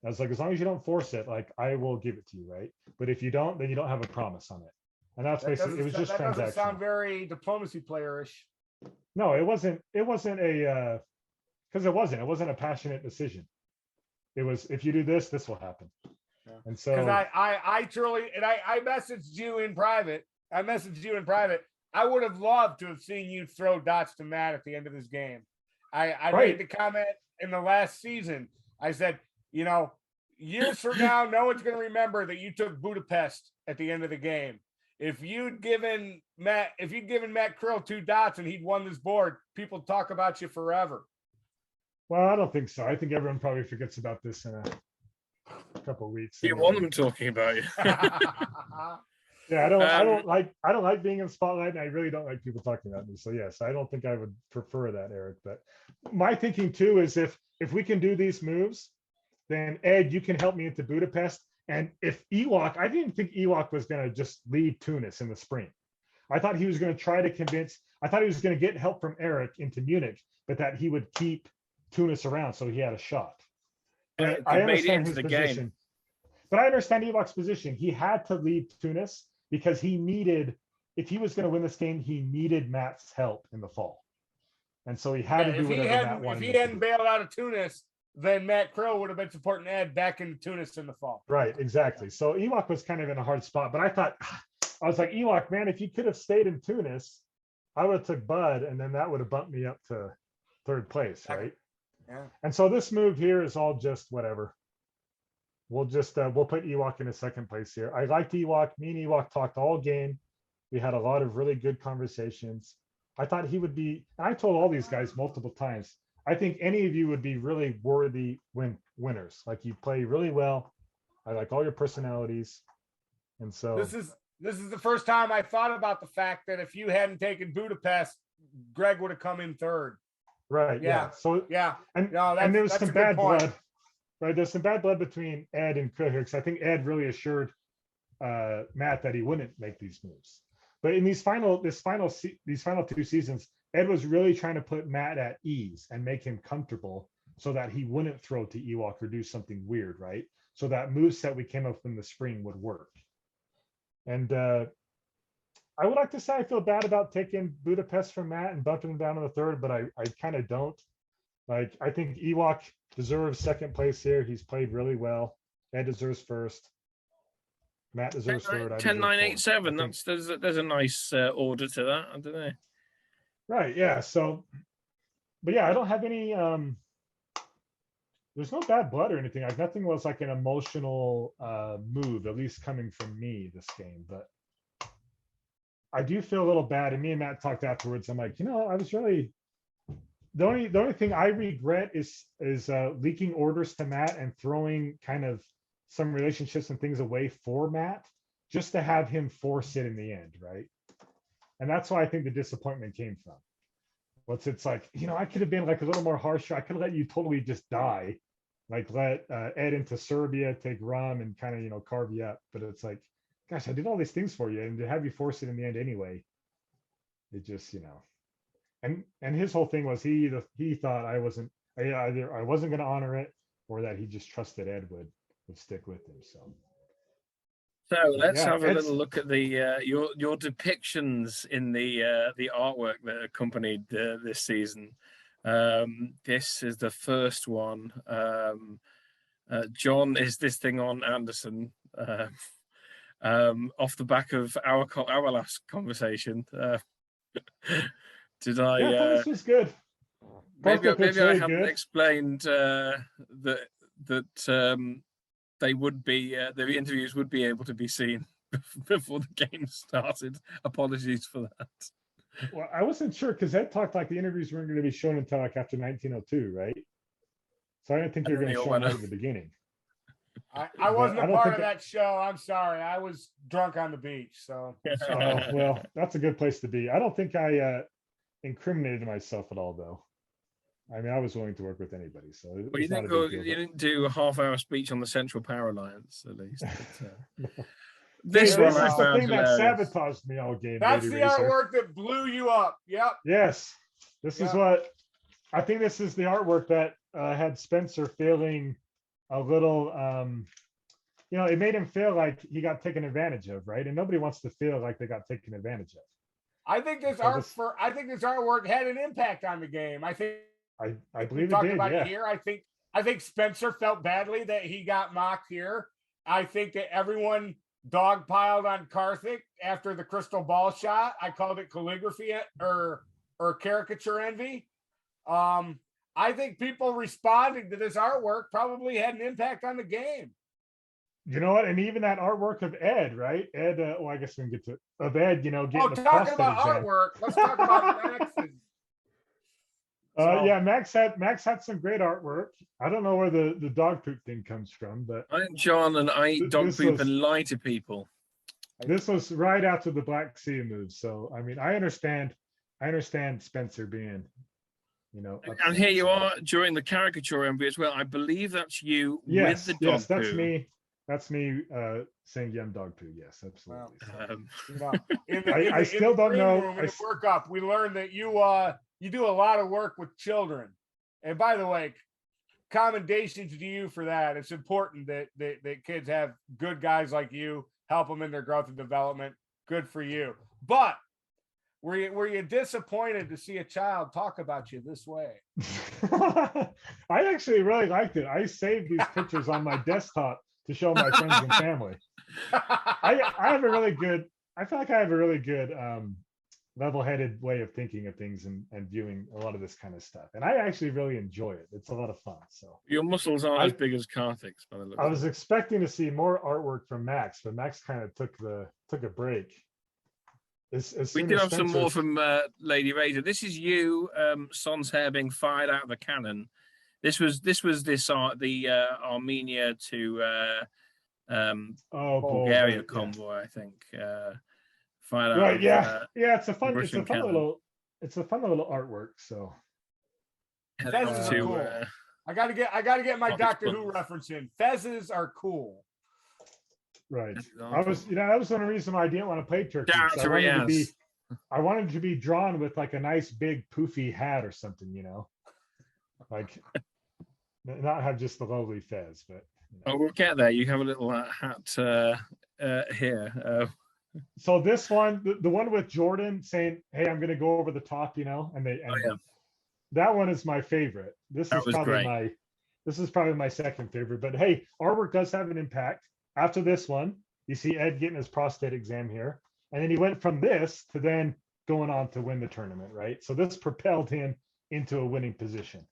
I was like, as long as you don't force it, like, I will give it to you, right? But if you don't, then you don't have a promise on it. And that's basically, it was just transactional. That doesn't sound very diplomacy playerish. No, it wasn't a, because it wasn't a passionate decision. It was, if you do this, this will happen. Yeah. And so, because I truly, and I messaged you in private. I would have loved to have seen you throw dots to Matt at the end of this game. I made the comment in the last season. I said, years from now, no one's going to remember that you took Budapest at the end of the game. If you'd given Matt Krill 2 dots and he'd won this board, people talk about you forever. Well, I don't think so. I think everyone probably forgets about this in a couple of weeks. You want them talking about you. Yeah, I don't like being in the spotlight, and I really don't like people talking about me. So yes, I don't think I would prefer that, Eric. But my thinking too is if we can do these moves, then Ed, you can help me into Budapest. And if Ewok, I didn't think Ewok was going to just leave Tunis in the spring. I thought he was going to try to convince. I thought he was going to get help from Eric into Munich, but that he would keep Tunis around so he had a shot. But I understand his position. But I understand Ewok's position. He had to leave Tunis because he needed, if he was going to win this game, he needed Matt's help in the fall. And so he had to do whatever Matt wanted. If he hadn't bailed out of Tunis, then Matt Krill would have been supporting Ed back in Tunis in the fall. Right, exactly. So Ewok was kind of in a hard spot. But I was like, Ewok, man, if you could have stayed in Tunis, I would have took Bud, and then that would have bumped me up to 3rd place, right? Yeah. And so this move here is all just whatever. We'll just we'll put Ewok in a 2nd place here. I liked Ewok. Me and Ewok talked all game. We had a lot of really good conversations. I thought he would be, and I told all these guys multiple times, I think any of you would be really worthy winners. Like, you play really well. I like all your personalities. And so this is the first time I thought about the fact that if you hadn't taken Budapest, Greg would have come in 3rd. Right. Yeah. So yeah. And there was some bad blood. Right. There's some bad blood between Ed and Krill here, because I think Ed really assured Matt that he wouldn't make these moves. But in these final 2 seasons, Ed was really trying to put Matt at ease and make him comfortable so that he wouldn't throw to Ewok or do something weird, right? So that moveset we came up with in the spring would work. And I would like to say I feel bad about taking Budapest from Matt and bumping him down to the 3rd, but I kind of don't. Like, I think Ewok deserves 2nd place here. He's played really well. Ed deserves 1st. Matt deserves 3rd. 10, 9, 8, 7. There's a nice order to that, I don't know. Right. Yeah. So, but yeah, I don't have any there's no bad blood or anything. Like nothing was like an emotional move, at least coming from me this game. But I do feel a little bad. And me and Matt talked afterwards. I'm like, I was really the only thing I regret is leaking orders to Matt and throwing kind of some relationships and things away for Matt, just to have him force it in the end, right? And that's why I think the disappointment came from. It's like, I could have been like a little more harsher. I could have let you totally just die, like let Ed into Serbia, take Rum and kind of, carve you up. But it's like, gosh, I did all these things for you, and to have you force it in the end anyway, it just, and his whole thing was he thought I wasn't either I wasn't going to honor it, or that he just trusted Ed would stick with him. So let's yeah, have a little look at the your depictions in the artwork that accompanied this season. This is the first one. John is this thing on Anderson. Off the back of our last conversation. Did I? Yeah, I thought this was good. Maybe really I haven't good. explained that they would be the interviews would be able to be seen before the game started. Apologies for that. Well, I wasn't sure because Ed talked like the interviews weren't going to be shown until like after 1902, right? So I didn't think they were going to show them right at the beginning. I wasn't a part of that show. I'm sorry. I was drunk on the beach. So well, that's a good place to be. I don't think I incriminated myself at all, though. I mean, I was willing to work with anybody. So well, you didn't do a half-hour speech on the Central Power Alliance, at least. But, this is I the found thing hilarious. that sabotaged me all game. That's Lady the Razor. artwork that blew you up. Yep. Yes. This is what I think. This is the artwork that had Spencer feeling a little, it made him feel like he got taken advantage of, right? And nobody wants to feel like they got taken advantage of. I think this artwork had an impact on the game. I think I believe talked it did. About Yeah. it here. I think Spencer felt badly that he got mocked here. I think that everyone dogpiled on Karthik after the crystal ball shot. I called it calligraphy or caricature envy. I think people responding to this artwork probably had an impact on the game. You know what? And even that artwork of Ed, right? Ed, I guess we can get to of Ed, getting the talking about exam. artwork. Let's talk about Max's. Yeah, Max had some great artwork. I don't know where the dog poop thing comes from, but I'm John and I eat dog poop and lie to people. This was right after the Black Sea move. So I mean, I understand Spencer being, upset. And here you are during the caricature envy as well. I believe that's you with the dog yes, that's poo. me. That's me saying yum dog poo. Yes, absolutely. I still don't know. In the workup, we learned that you do a lot of work with children. And by the way, commendations to you for that. It's important that kids have good guys like you, help them in their growth and development. Good for you. But were you disappointed to see a child talk about you this way? I actually really liked it. I saved these pictures on my desktop to show my friends and family. I feel like I have a really good level-headed way of thinking of things and viewing a lot of this kind of stuff. And I actually really enjoy it. It's a lot of fun. So your muscles aren't as big as Karthik's, by the look. I was expecting to see more artwork from Max, but Max kind of took a break. We do have some more from Lady Razor. This is you, Son's hair being fired out of the cannon. This was the Armenia to Bulgaria convoy, I think. Fired out right, of, yeah. It's a fun cannon. little artwork. So Fezzes are cool. I gotta get my Doctor Who reference in. Fezzes are cool. Right. That was one of the reasons why I didn't want to play Turkey. I wanted to be drawn with like a nice big poofy hat or something, like not have just the lovely fez, but we'll get there. You have a little hat here. So this one, the one with Jordan saying, "Hey, I'm going to go over the top," that one is my favorite. This is probably my second favorite. But hey, artwork does have an impact. After this one, you see Ed getting his prostate exam here, and then he went from this to then going on to win the tournament, right? So this propelled him into a winning position.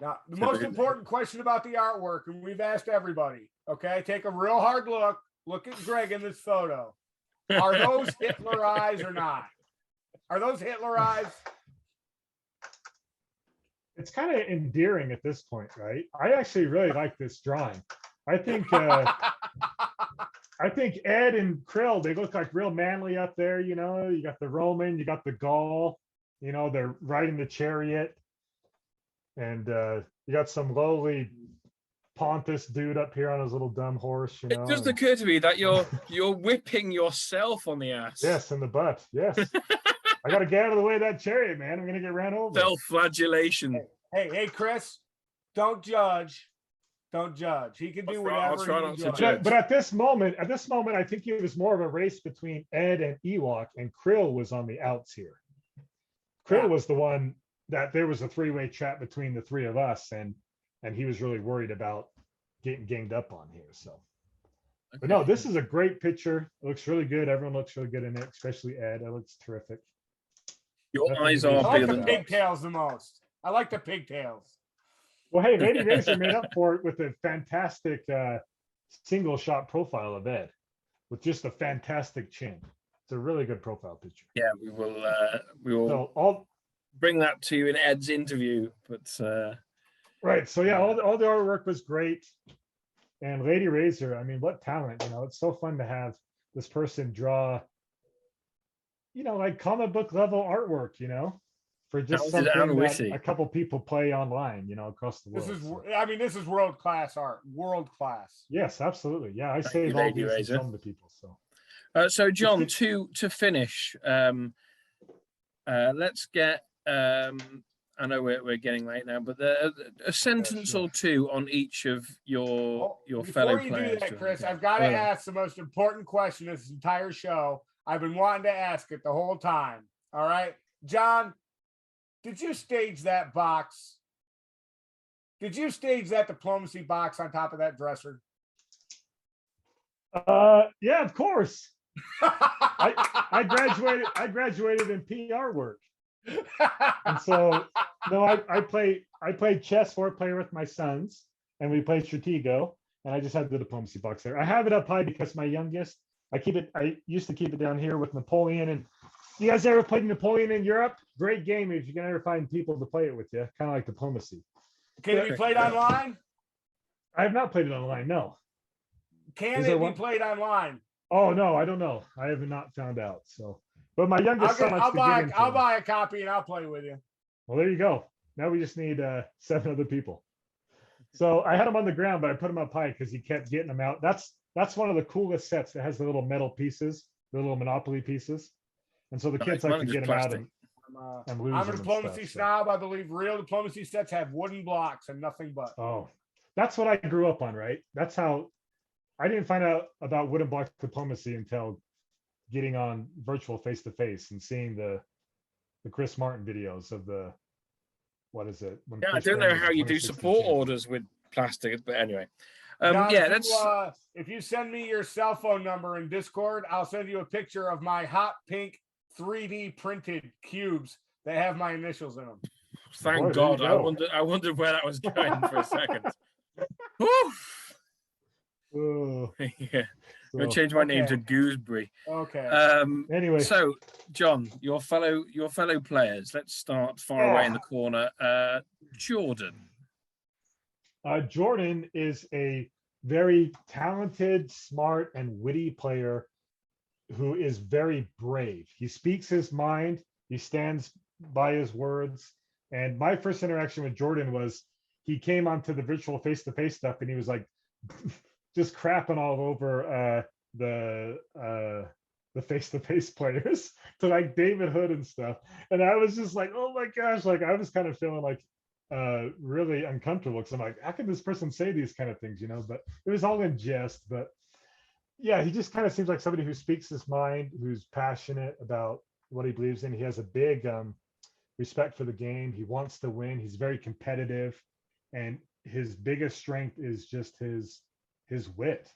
Now, the most important question about the artwork, and we've asked everybody, okay? Take a real hard look. Look at Greg in this photo. Are those Hitler eyes or not? Are those Hitler eyes? It's kind of endearing at this point, right? I actually really like this drawing. I think Ed and Krill, they look like real manly up there. You know, you got the Roman, you got the Gaul. You know, they're riding the chariot, and you got some lowly Pontus dude up here on his little dumb horse. You know, it just occurred to me that you're whipping yourself on the ass. Yes, in the butt. Yes. I got to get out of the way of that chariot, man. I'm gonna get ran over. Self-flagellation. Hey, Chris, don't judge. Don't judge. He can do whatever. I'll try not to judge. judge. But at this moment, I think it was more of a race between Ed and Ewok, and Krill was on the outs here. Krill was the one that there was a three-way chat between the three of us, and he was really worried about getting ganged up on here. So, but no, this is a great picture. It looks really good. Everyone looks really good in it, especially Ed. It looks terrific. Your eyes I are like bigger the than pigtails the most. I like the pigtails. Well, hey, Lady Razor made up for it with a fantastic single shot profile of Ed, with just a fantastic chin. It's a really good profile picture. Yeah, we will So bring that to you in Ed's interview. But right, so yeah, all the artwork was great, and Lady Razor, I mean, what talent! You know, it's so fun to have this person draw, you know, like comic book level artwork. You know, for just something that a couple people play online. You know, across the world. This is world class art. World class. Yes, absolutely. Yeah, I save all these and some of the people. So John, to finish, let's get. I know we're getting late now, but a sentence or two on each of your fellow players. Before you do that, Chris, I've got to ask the most important question of this entire show. I've been wanting to ask it the whole time. All right, John, did you stage that box? Did you stage that diplomacy box on top of that dresser? Yeah, of course. I graduated in PR work. And so no, I played chess 4-player with my sons, and we played Stratego, and I just had the diplomacy box there. I have it up high because my youngest, I used to keep it down here with Napoleon. And you guys ever played Napoleon in Europe? Great game if you can ever find people to play it with you, kind of like diplomacy. Can it be played online? I have not played it online, no. Can it be played online? Oh no, I don't know. I have not found out. So, but my youngest son likes to get into I'll buy a copy and I'll play with you. Well, there you go. Now we just need 7 other people. So I had him on the ground, but I put him up high because he kept getting them out. That's one of the coolest sets that has the little metal pieces, the little Monopoly pieces, and so the kids like to get them out and lose. I'm a diplomacy snob. I believe real diplomacy sets have wooden blocks and nothing but. Oh, that's what I grew up on, right? That's how I didn't find out about wooden block diplomacy until getting on virtual face-to-face and seeing the Chris Martin videos of the, what is it? Yeah, I don't know how you do support orders with plastic, but anyway. John, yeah, that's. If you send me your cell phone number in Discord, I'll send you a picture of my hot pink 3D printed cubes that have my initials in them. Thank God. I wondered where that was going for a second. Yeah. I'm gonna change my name to Gooseberry. Okay. Anyway, so John, your fellow players. Let's start far away in the corner. Jordan. Jordan is a very talented, smart, and witty player who is very brave. He speaks his mind. He stands by his words. And my first interaction with Jordan was he came onto the virtual face-to-face stuff, and he was like just crapping all over the face-to-face players to like David Hood and stuff. And I was just like, oh my gosh, like I was kind of feeling like really uncomfortable because I'm like, how can this person say these kind of things, you know? But it was all in jest. But yeah, he just kind of seems like somebody who speaks his mind, who's passionate about what he believes in. He has a big respect for the game. He wants to win. He's very competitive, and his biggest strength is just his wit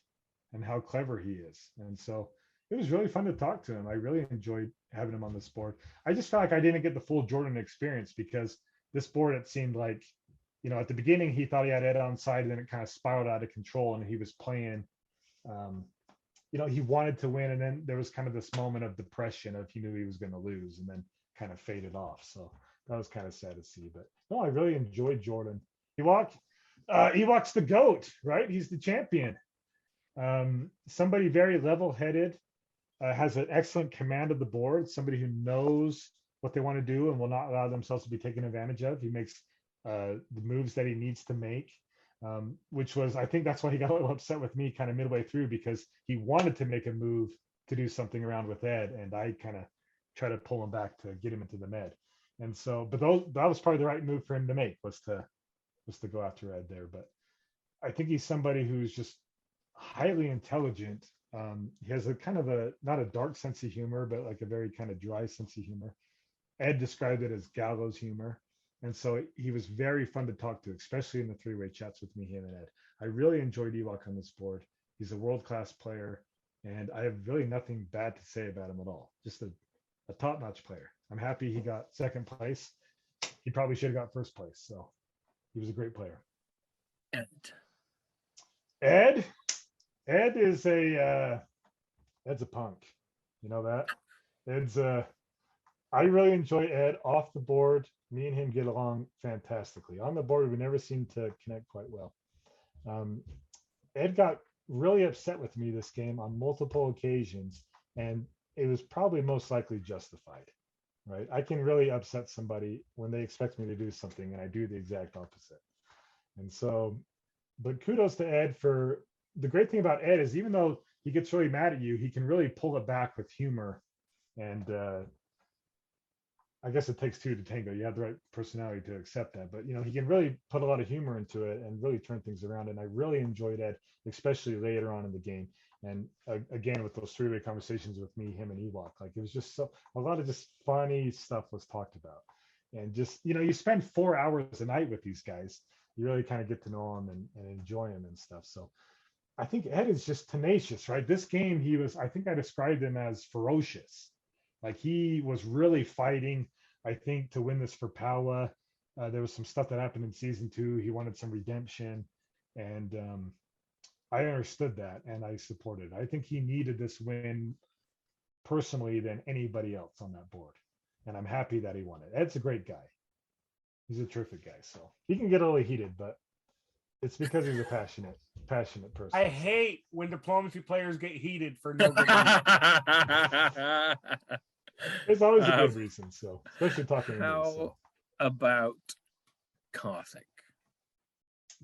and how clever he is. And so it was really fun to talk to him. I really enjoyed having him on this board. I just felt like I didn't get the full Jordan experience because this board, it seemed like at the beginning he thought he had Ed on side, and then it kind of spiraled out of control, and he was playing. He wanted to win, and then there was kind of this moment of depression of he knew he was going to lose, and then kind of faded off. So that was kind of sad to see. But no, I really enjoyed Jordan. Ewok's the GOAT, right? He's the champion. Somebody very level-headed, has an excellent command of the board, somebody who knows what they want to do and will not allow themselves to be taken advantage of. He makes the moves that he needs to make, which was, I think that's why he got a little upset with me kind of midway through, because he wanted to make a move to do something around with Ed, and I kind of try to pull him back to get him into the med. And so, but that was probably the right move for him to make, was to go after Ed there. But I think he's somebody who's just highly intelligent. He has a kind of not a dark sense of humor, but like a very kind of dry sense of humor. Ed described it as gallows humor. And so he was very fun to talk to, especially in the three-way chats with me, him and Ed. I really enjoyed Ewok on this board. He's a world-class player, and I have really nothing bad to say about him at all. Just a top-notch player. I'm happy he got second place. He probably should have got first place. So he was a great player. Ed is Ed's a punk. You know that? I really enjoy Ed off the board. Me and him get along fantastically. On the board, we never seem to connect quite well. Ed got really upset with me this game on multiple occasions, and it was probably most likely justified, right? I can really upset somebody when they expect me to do something and I do the exact opposite. And so, but kudos to Ed for the great thing about Ed is, even though he gets really mad at you, he can really pull it back with humor. And I guess it takes two to tango. You have the right personality to accept that, but he can really put a lot of humor into it and really turn things around. And I really enjoyed Ed, especially later on in the game. And again, with those three-way conversations with me, him, and Ewok, like it was just a lot of just funny stuff was talked about. And just, you spend 4 hours a night with these guys. You really kind of get to know them and enjoy them and stuff. So I think Ed is just tenacious, right? This game, I think I described him as ferocious. Like he was really fighting, I think, to win this for Paua. There was some stuff that happened in season 2. He wanted some redemption. And I understood that and I supported it. I think he needed this win personally than anybody else on that board. And I'm happy that he won it. Ed's a great guy. He's a terrific guy. So he can get a little heated, but it's because he's a passionate person. I hate when diplomacy players get heated for no good reason. There's always a good reason. So especially talking to me. How about Karthik?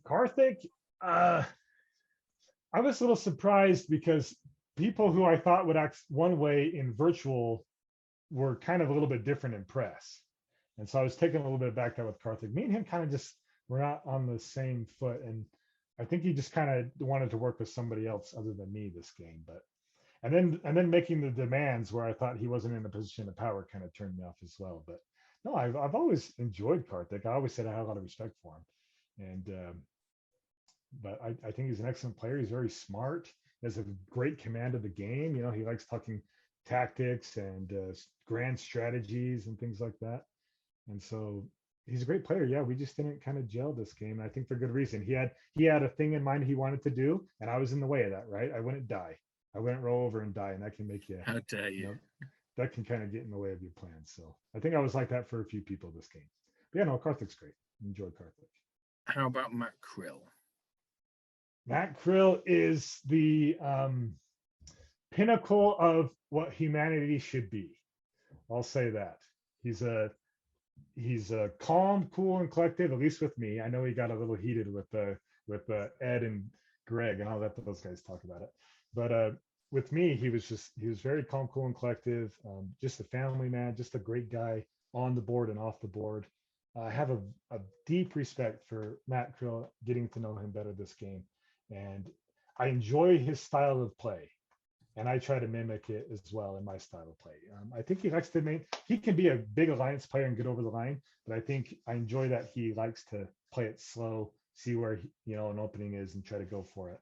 Karthik, I was a little surprised because people who I thought would act one way in virtual were kind of a little bit different in press. And so I was taken a little bit back there with Karthik. Me and him kind of just were not on the same foot. And I think he just kind of wanted to work with somebody else other than me this game. But and then making the demands where I thought he wasn't in a position of power kind of turned me off as well. But no, I've always enjoyed Karthik. I always said I had a lot of respect for him. And but I think he's an excellent player. He's very smart. He has a great command of the game. He likes talking tactics and grand strategies and things like that. And so he's a great player. Yeah, we just didn't kind of gel this game. And I think for good reason. He had a thing in mind he wanted to do, and I was in the way of that, right? I wouldn't die. I wouldn't roll over and die, and that can make you. How dare you? That can kind of get in the way of your plans. So I think I was like that for a few people this game. But yeah, no, Karthik's great. Enjoy Karthik. How about Matt Krill? Matt Krill is the pinnacle of what humanity should be. I'll say that. He's a calm, cool, and collected. At least with me. I know he got a little heated with Ed and Greg, and I'll let those guys talk about it. But with me, he was very calm, cool, and collective. Just a family man, just a great guy on the board and off the board. I have a deep respect for Matt Krill, getting to know him better this game. And I enjoy his style of play. And I try to mimic it as well in my style of play. I think he likes he can be a big alliance player and get over the line, but I think I enjoy that he likes to play it slow, see where an opening is and try to go for it.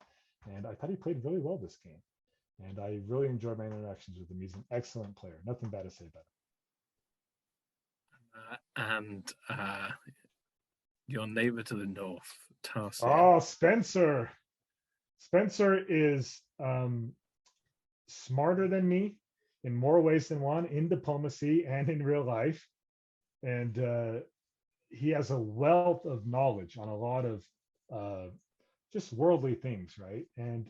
And I thought he played really well this game. And I really enjoyed my interactions with him. He's an excellent player. Nothing bad to say about him. Your neighbor to the north, Tarsier. Oh, Spencer. Spencer is smarter than me in more ways than one, in diplomacy and in real life. And he has a wealth of knowledge on a lot of just worldly things, right? And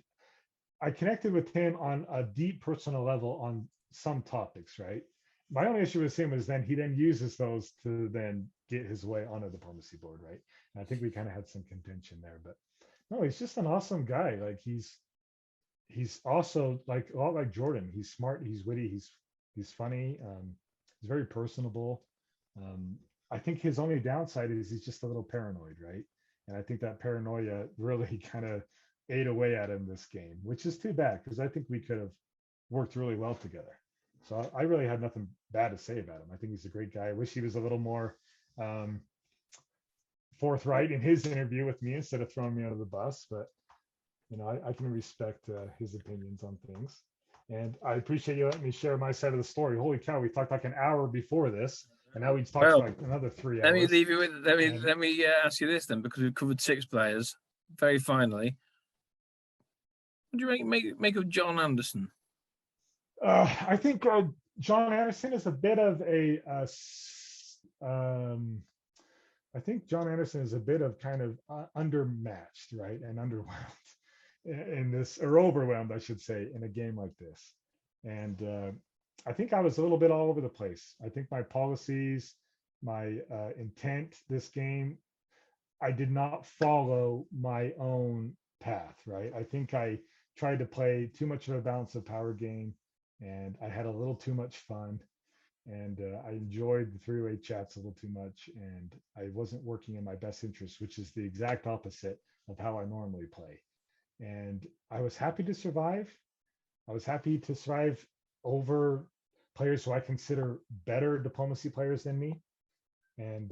I connected with him on a deep personal level on some topics, right? My only issue with him is then he then uses those to then get his way on a diplomacy board, right? And I think we kind of had some contention there, but no, he's just an awesome guy. Like he's also like a lot like Jordan. He's smart, he's witty, he's funny, he's very personable. I think his only downside is he's just a little paranoid, right? And I think that paranoia really kind of ate away at him this game, which is too bad because I think we could have worked really well together. So I really had nothing bad to say about him. I think he's a great guy. I wish he was a little more forthright in his interview with me instead of throwing me under the bus. But you know, I can respect his opinions on things. And I appreciate you letting me share my side of the story. Holy cow, we talked like an hour before this, and now we talked for like another 3 hours. Let me leave you with. Let me ask you this then, because we've covered 6 players. Very finally, what do you make of John Anderson? I think John Anderson is a bit of a. I think John Anderson is a bit of kind of undermatched, right, and underwhelmed in this, or overwhelmed, I should say, in a game like this. And I think I was a little bit all over the place. I think my policies, my intent this game, I did not follow my own path, right? I think I tried to play too much of a balance of power game, and I had a little too much fun. And I enjoyed the three-way chats a little too much, and I wasn't working in my best interest, which is the exact opposite of how I normally play. And I was happy to survive. I was happy to survive over players who I consider better diplomacy players than me. And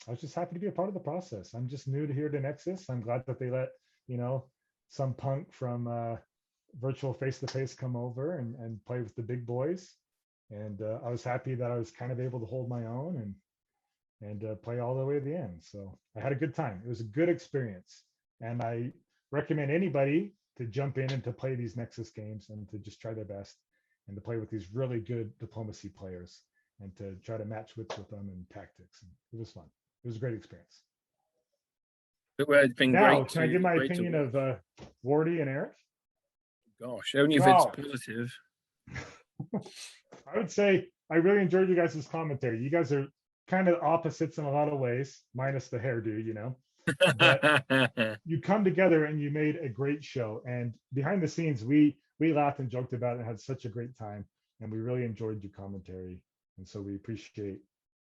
I was just happy to be a part of the process. I'm just new to here to Nexus. I'm glad that they let, you know, some punk from virtual face-to-face come over and play with the big boys. And I was happy that I was kind of able to hold my own and play all the way to the end. So I had a good time. It was a good experience. And I recommend anybody to jump in and to play these Nexus games and to just try their best and to play with these really good diplomacy players and to try to match wits with them and tactics. And it was fun. It was a great experience. It's been now, great. Can I give my opinion of Wardy and Eric? Gosh, only if it's positive. I would say I really enjoyed you guys' commentary. You guys are kind of opposites in a lot of ways, minus the hairdo, you know. But you come together and you made a great show. And behind the scenes, we laughed and joked about it and had such a great time. And we really enjoyed your commentary. And so we appreciate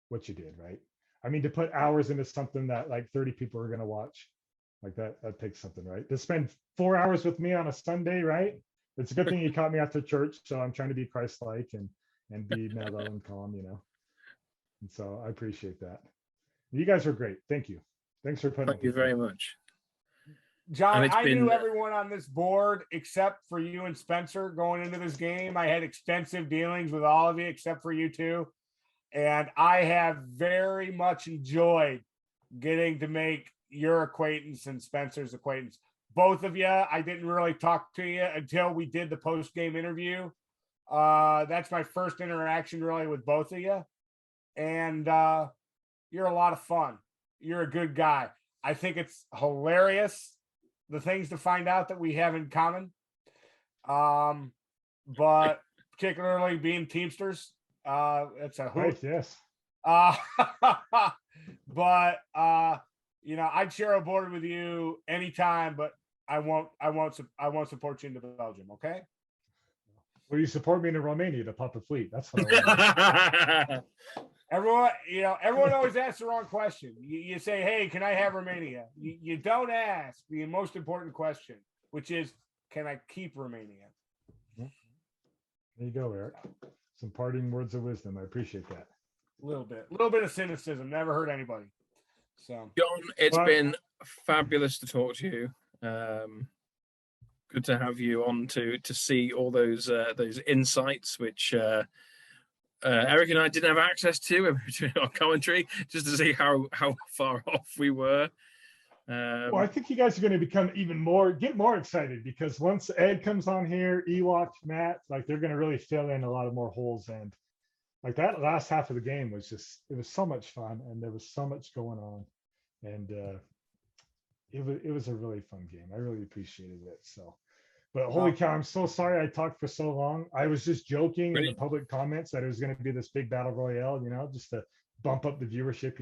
what you did, right? I mean, to put hours into something that like 30 people are going to watch, like that takes something, right? To spend 4 hours with me on a Sunday, right? It's a good thing you caught me after church. So I'm trying to be Christ-like and be mellow and calm, you know. And so I appreciate that. You guys are great. Thank you. Thanks for putting. Thank you very much, John. I knew everyone on this board except for you and Spencer going into this game. I had extensive dealings with all of you except for you two, and I have very much enjoyed getting to make your acquaintance and Spencer's acquaintance. Both of you, I didn't really talk to you until we did the post-game interview. That's my first interaction really with both of you. And you're a lot of fun. You're a good guy. I think it's hilarious, the things to find out that we have in common. But particularly being Teamsters, it's a hoot. Right, yes. But you know, I'd share a board with you anytime, but I won't support you into Belgium. Okay. Will you support me in Romania to pop a fleet? That's what I want. Everyone always asks the wrong question. You say, hey, can I have Romania? You don't ask the most important question, which is, can I keep Romania? There you go, Eric. Some parting words of wisdom. I appreciate that. A little bit of cynicism. Never hurt anybody. So, John, it's been fabulous to talk to you. Good to have you on to see all those insights, which Eric and I didn't have access to when we were doing our commentary, just to see how far off we were. Well, I think you guys are going to become get more excited, because once Ed comes on here, Ewok, Matt, like they're going to really fill in a lot of more holes. And like that last half of the game was it was so much fun, and there was so much going on, and it was a really fun game. I really appreciated it. So, but holy cow, I'm so sorry I talked for so long. I was just joking in the public comments that it was going to be this big battle royale, just to bump up the viewership,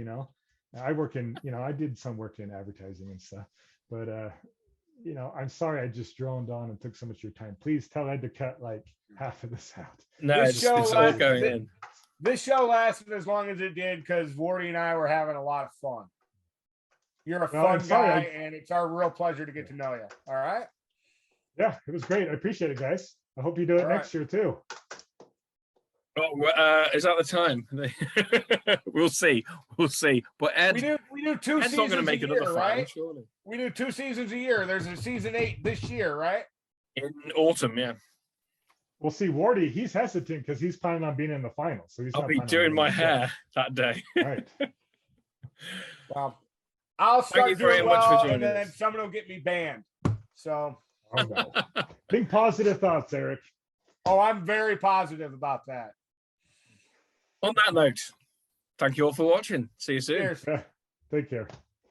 I work in, I did some work in advertising and stuff, but I'm sorry I just droned on and took so much of your time. Please tell Ed to cut like half of this out. No, it's all going in. This show lasted as long as it did because Wardy and I were having a lot of fun. You're a fun guy, and it's our real pleasure to get to know you. All right? Yeah, it was great. I appreciate it, guys. I hope you do it next year too. Oh, is that the time? We'll see. But Ed, we do 2 Ed's seasons not going to make a another year, final, right? surely. We do 2 seasons a year. There's a season 8 this year, right? In autumn, yeah. We'll see. Wardy, he's hesitant because he's planning on being in the final. So I'll be doing my hair that day. Right. Well, I'll start doing well, and then someone will get me banned. So. Oh no. Think positive thoughts, Eric. Oh, I'm very positive about that. On that note, thank you all for watching. See you soon. Cheers. Yeah, take care.